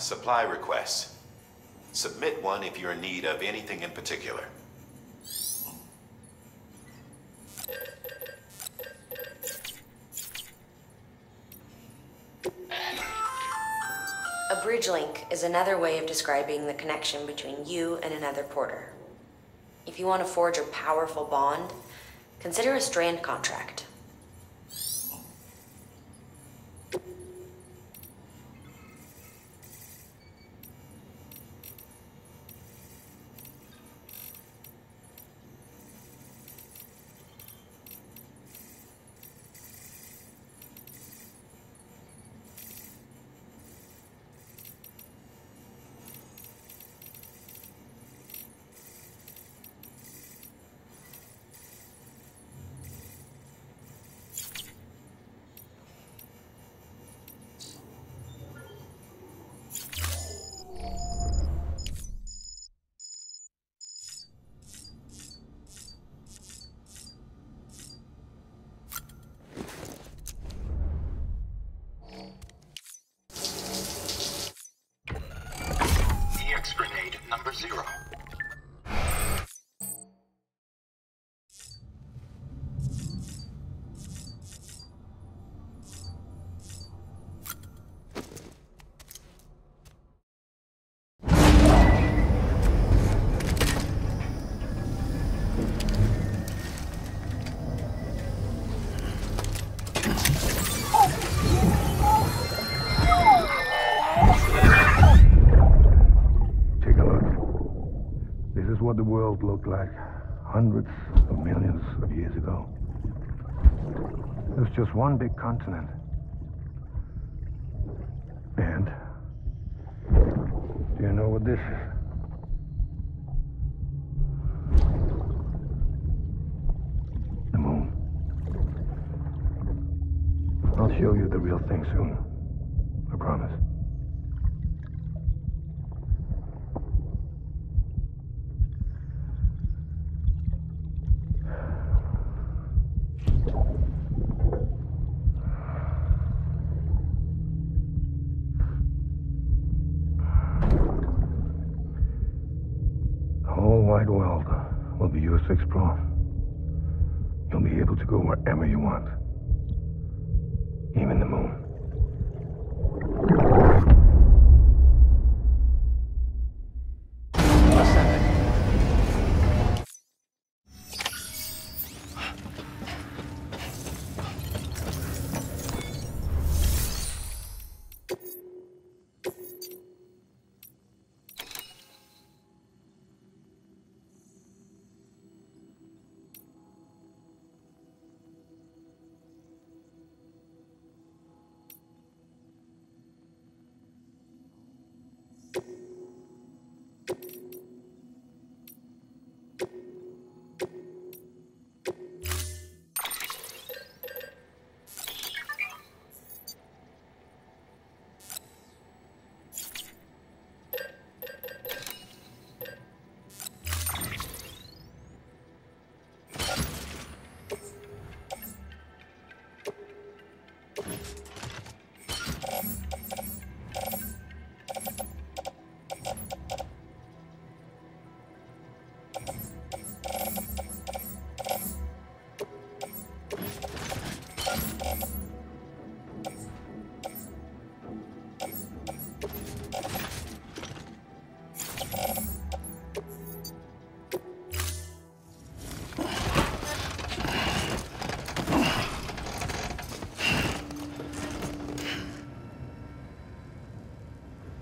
Supply requests. Submit one if you're in need of anything in particular. A bridge link is another way of describing the connection between you and another porter. If you want to forge a powerful bond, consider a strand contract. Grenade number 0. What the world looked like hundreds of millions of years ago. It was just one big continent. And do you know what this is? The moon. I'll show you the real thing soon. I promise. The whole wide world will be yours to explore. You'll be able to go wherever you want. Even the moon.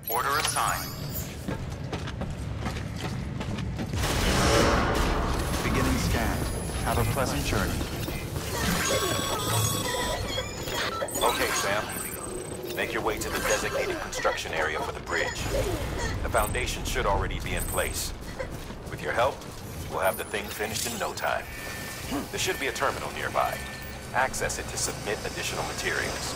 Order assigned. Beginning scan. Have a pleasant journey. Okay, Sam. Make your way to the designated construction area for the bridge. The foundation should already be in place. With your help, we'll have the thing finished in no time. There should be a terminal nearby. Access it to submit additional materials.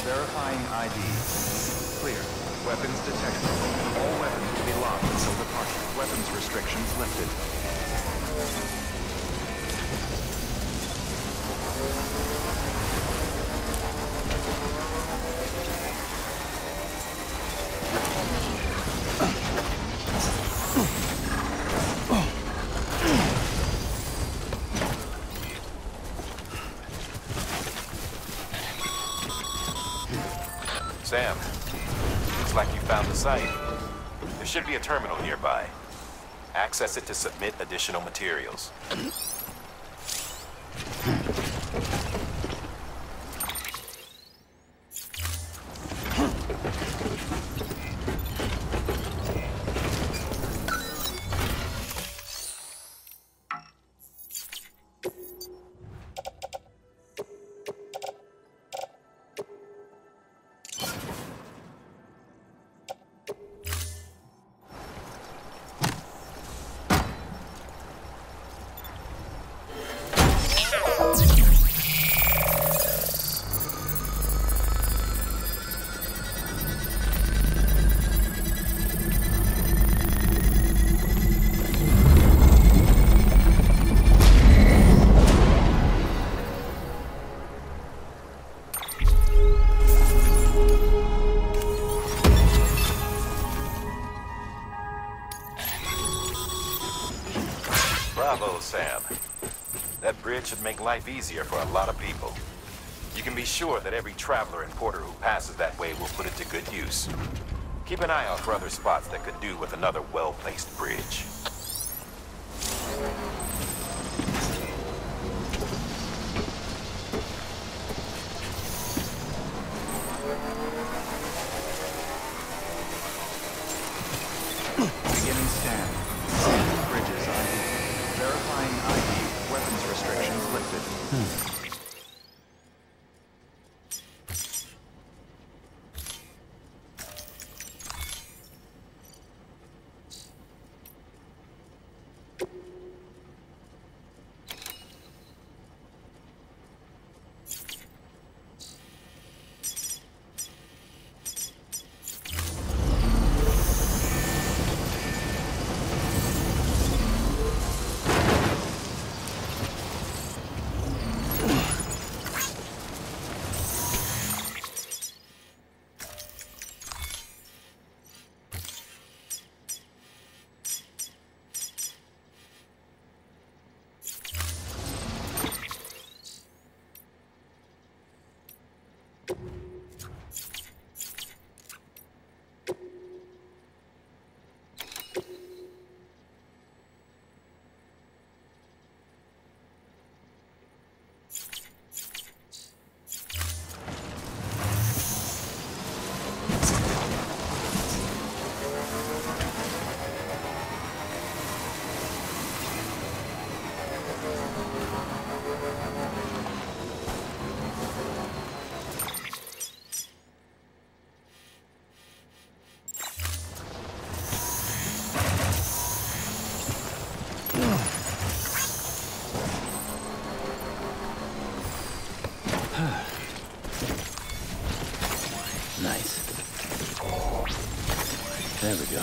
Verifying ID. Clear. Weapons detected. All weapons will be locked until departure. Weapons restrictions lifted. Sam, looks like you found the site. There should be a terminal nearby. Access it to submit additional materials. Bravo, Sam. That bridge should make life easier for a lot of people. You can be sure that every traveler and porter who passes that way will put it to good use. Keep an eye out for other spots that could do with another well-placed bridge. Beginning scan. Scanning bridges ID. Verifying ID. Weapons restrictions lifted. Nice. There we go.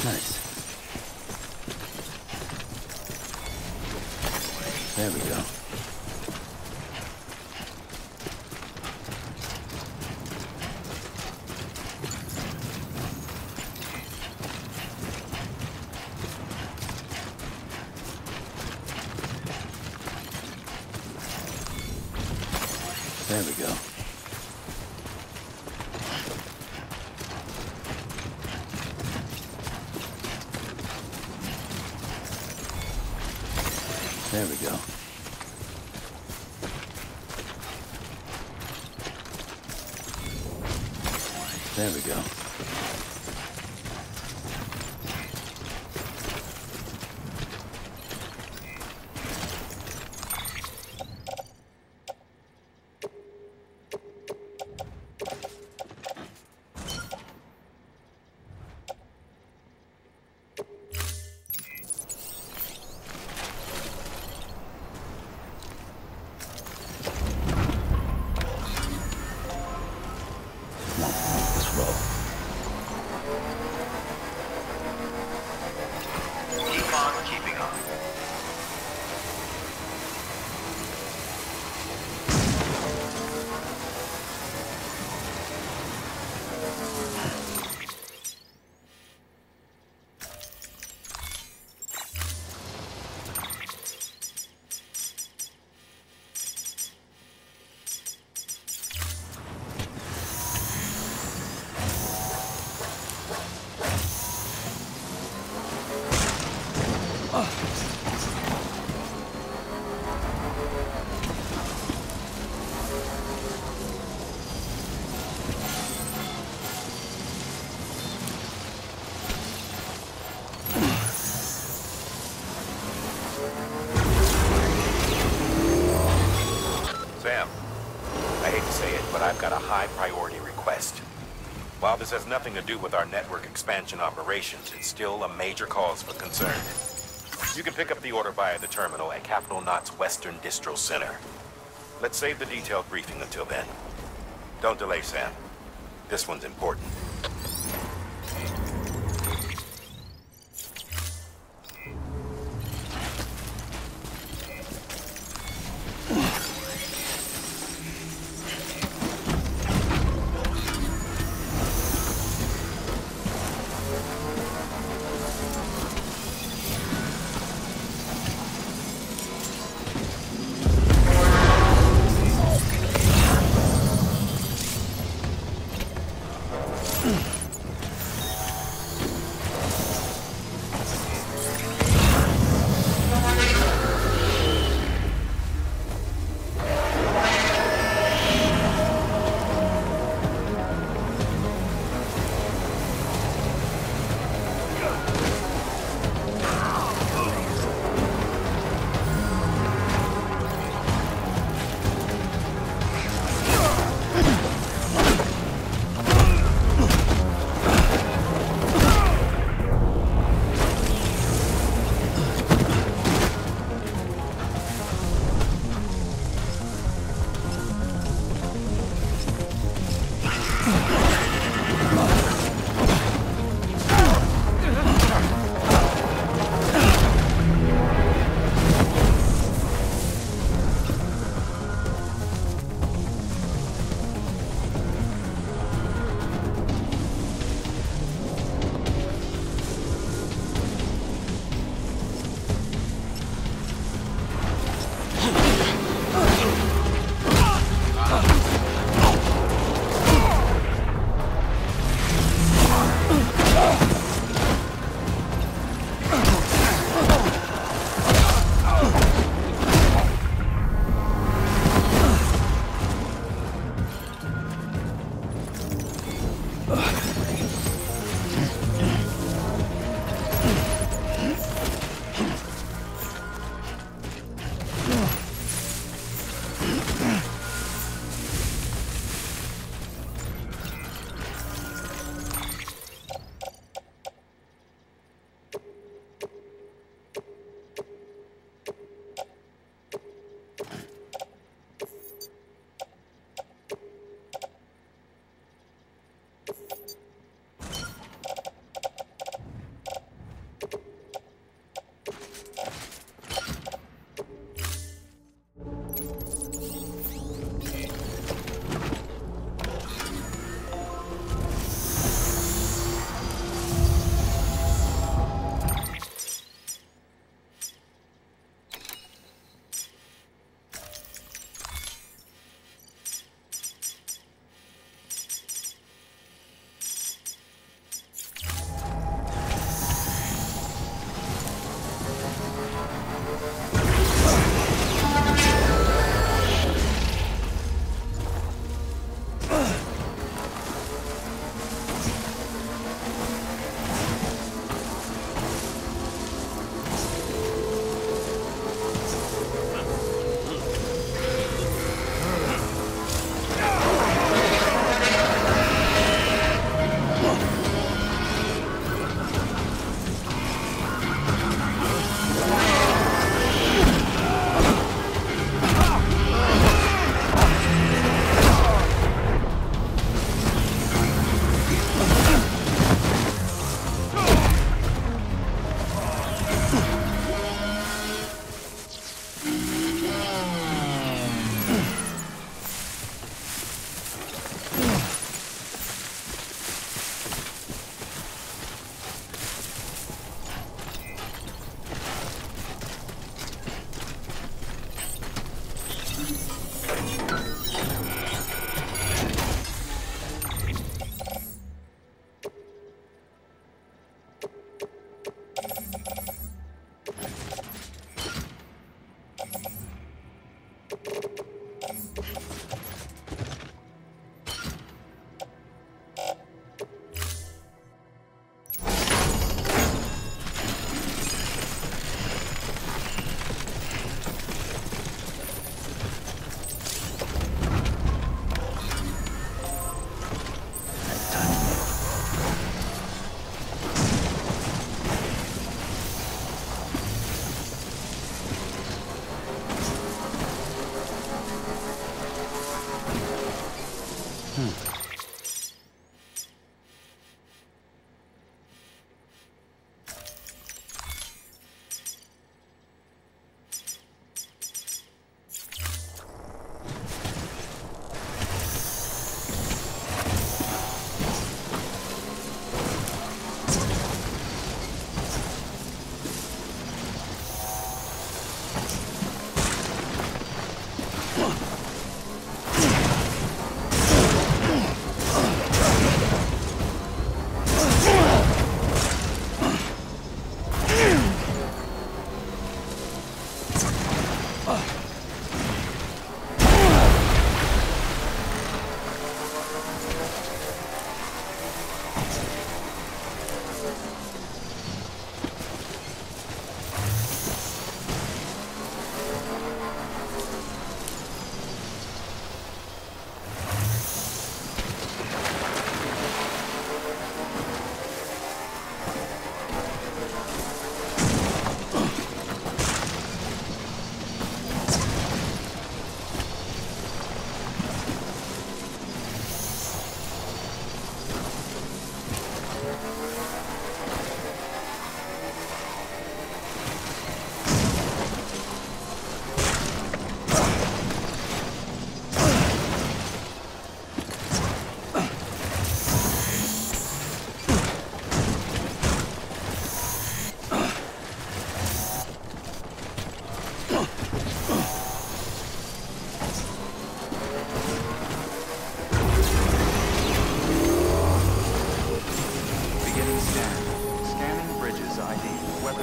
Nice. There we go. There we go. There we go. There we go. I've got a high priority request. While this has nothing to do with our network expansion operations, it's still a major cause for concern. You can pick up the order via the terminal at Capital Knot's Western Distro Center. Let's save the detailed briefing until then. Don't delay, Sam. This one's important.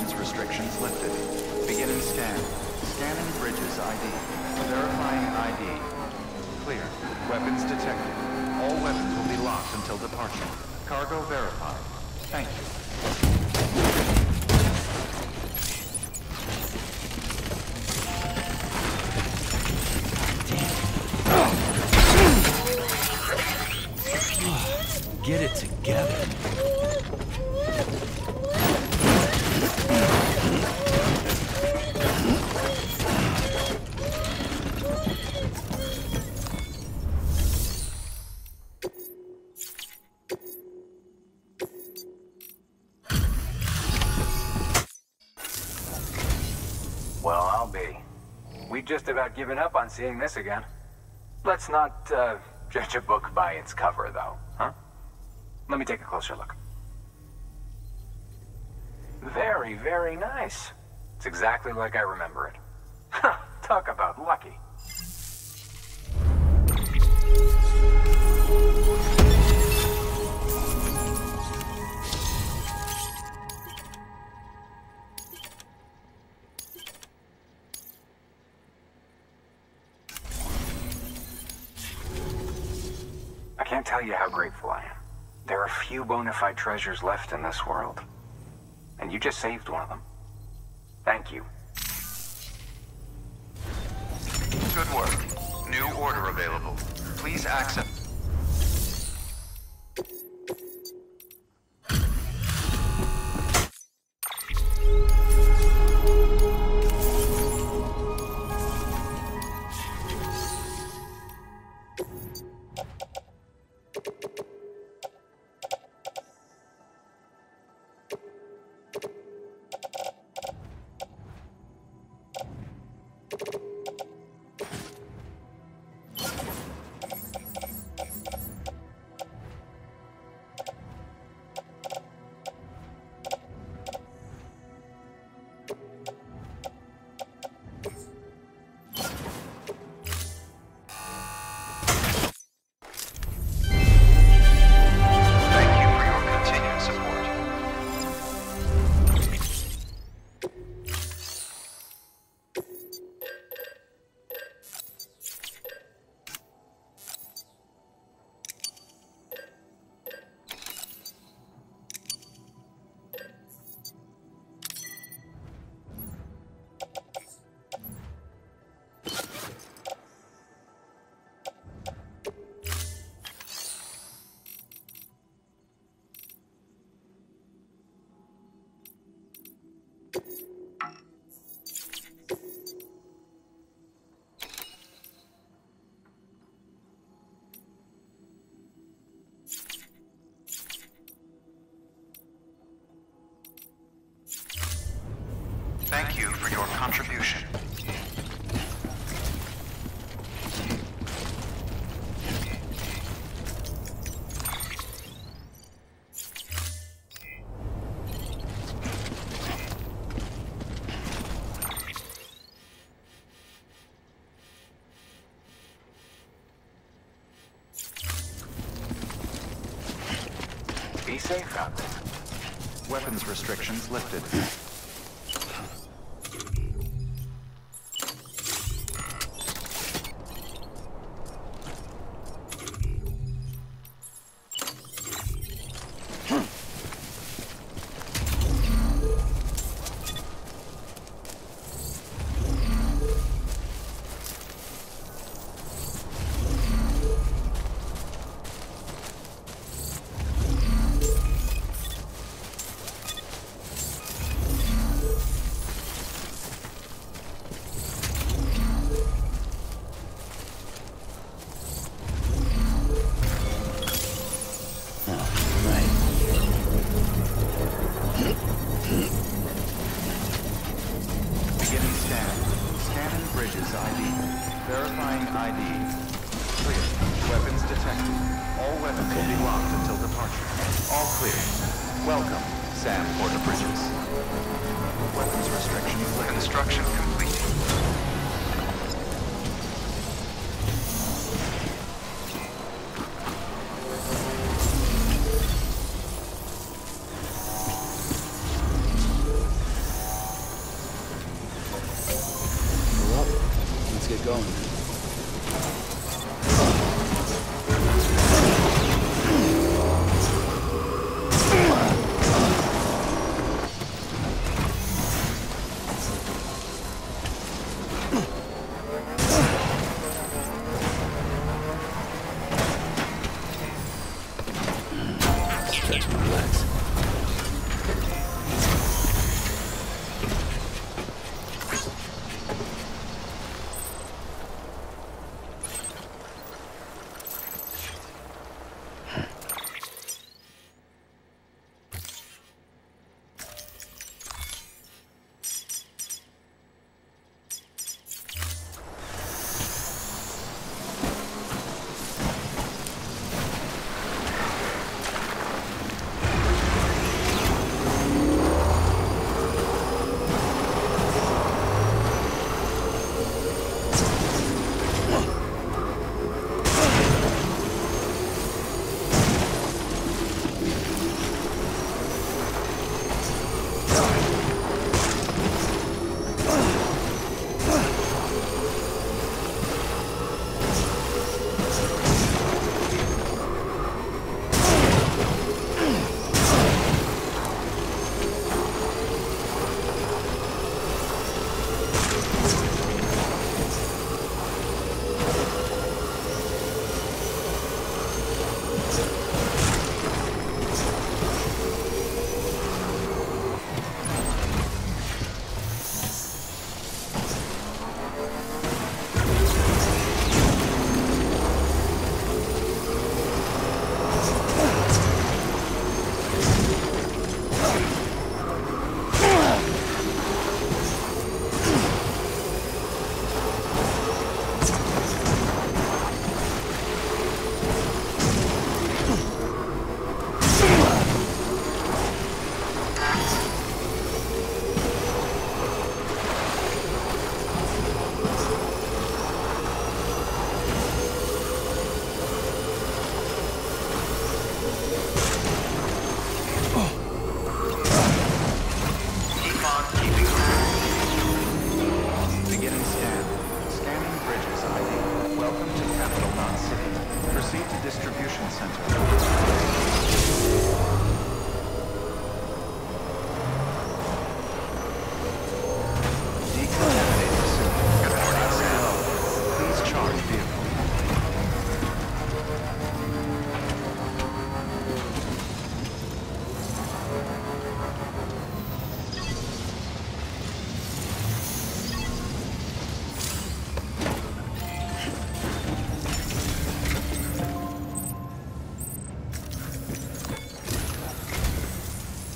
Weapons restrictions lifted. Beginning scan. Scanning bridges ID. Verifying ID. Clear. Weapons detected. All weapons will be locked until departure. Cargo verified. Thank you. Get it together. Well, I'll be. We've just about given up on seeing this again. Let's not, judge a book by its cover, though, huh? Let me take a closer look. Very, very nice. It's exactly like I remember it. Talk about lucky. I can't tell you how grateful I am. There are few bona fide treasures left in this world. And you just saved one of them. Thank you. Good work. New order available. Please accept. Thank you for your contribution. Be safe out there. Weapons restrictions lifted.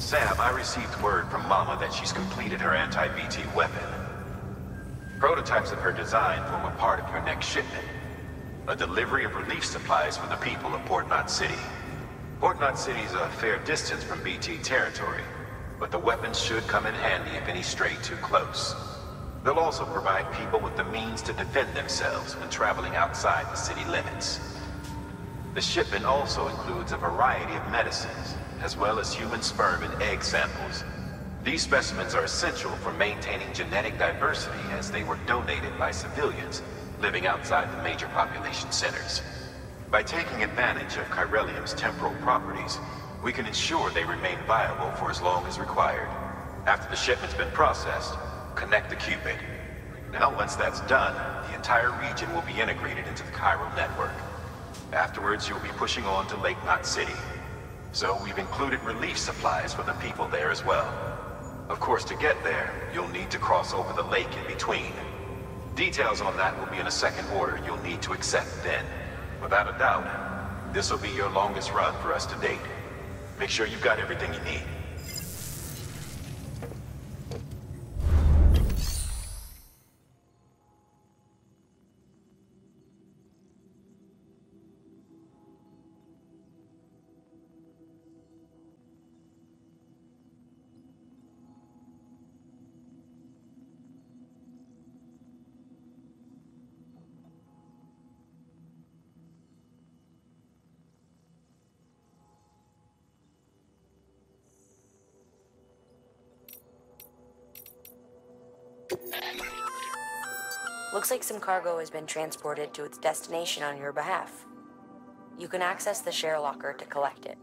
Sam, I received word from Mama that she's completed her anti-BT weapon. Prototypes of her design form a part of your next shipment. A delivery of relief supplies for the people of Port Knot City. Port Knot City is a fair distance from BT territory, but the weapons should come in handy if any stray too close. They'll also provide people with the means to defend themselves when traveling outside the city limits. The shipment also includes a variety of medicines, as well as human sperm and egg samples. These specimens are essential for maintaining genetic diversity as they were donated by civilians living outside the major population centers. By taking advantage of chiralium's temporal properties, we can ensure they remain viable for as long as required. After the shipment's been processed, connect the Cupid. Now, once that's done, the entire region will be integrated into the chiral network. Afterwards, you'll be pushing on to Lake Knot City. So we've included relief supplies for the people there as well. Of course, to get there, you'll need to cross over the lake in between. Details on that will be in a second order you'll need to accept then. Without a doubt, this will be your longest run for us to date. Make sure you've got everything you need. Looks like some cargo has been transported to its destination on your behalf. You can access the share locker to collect it.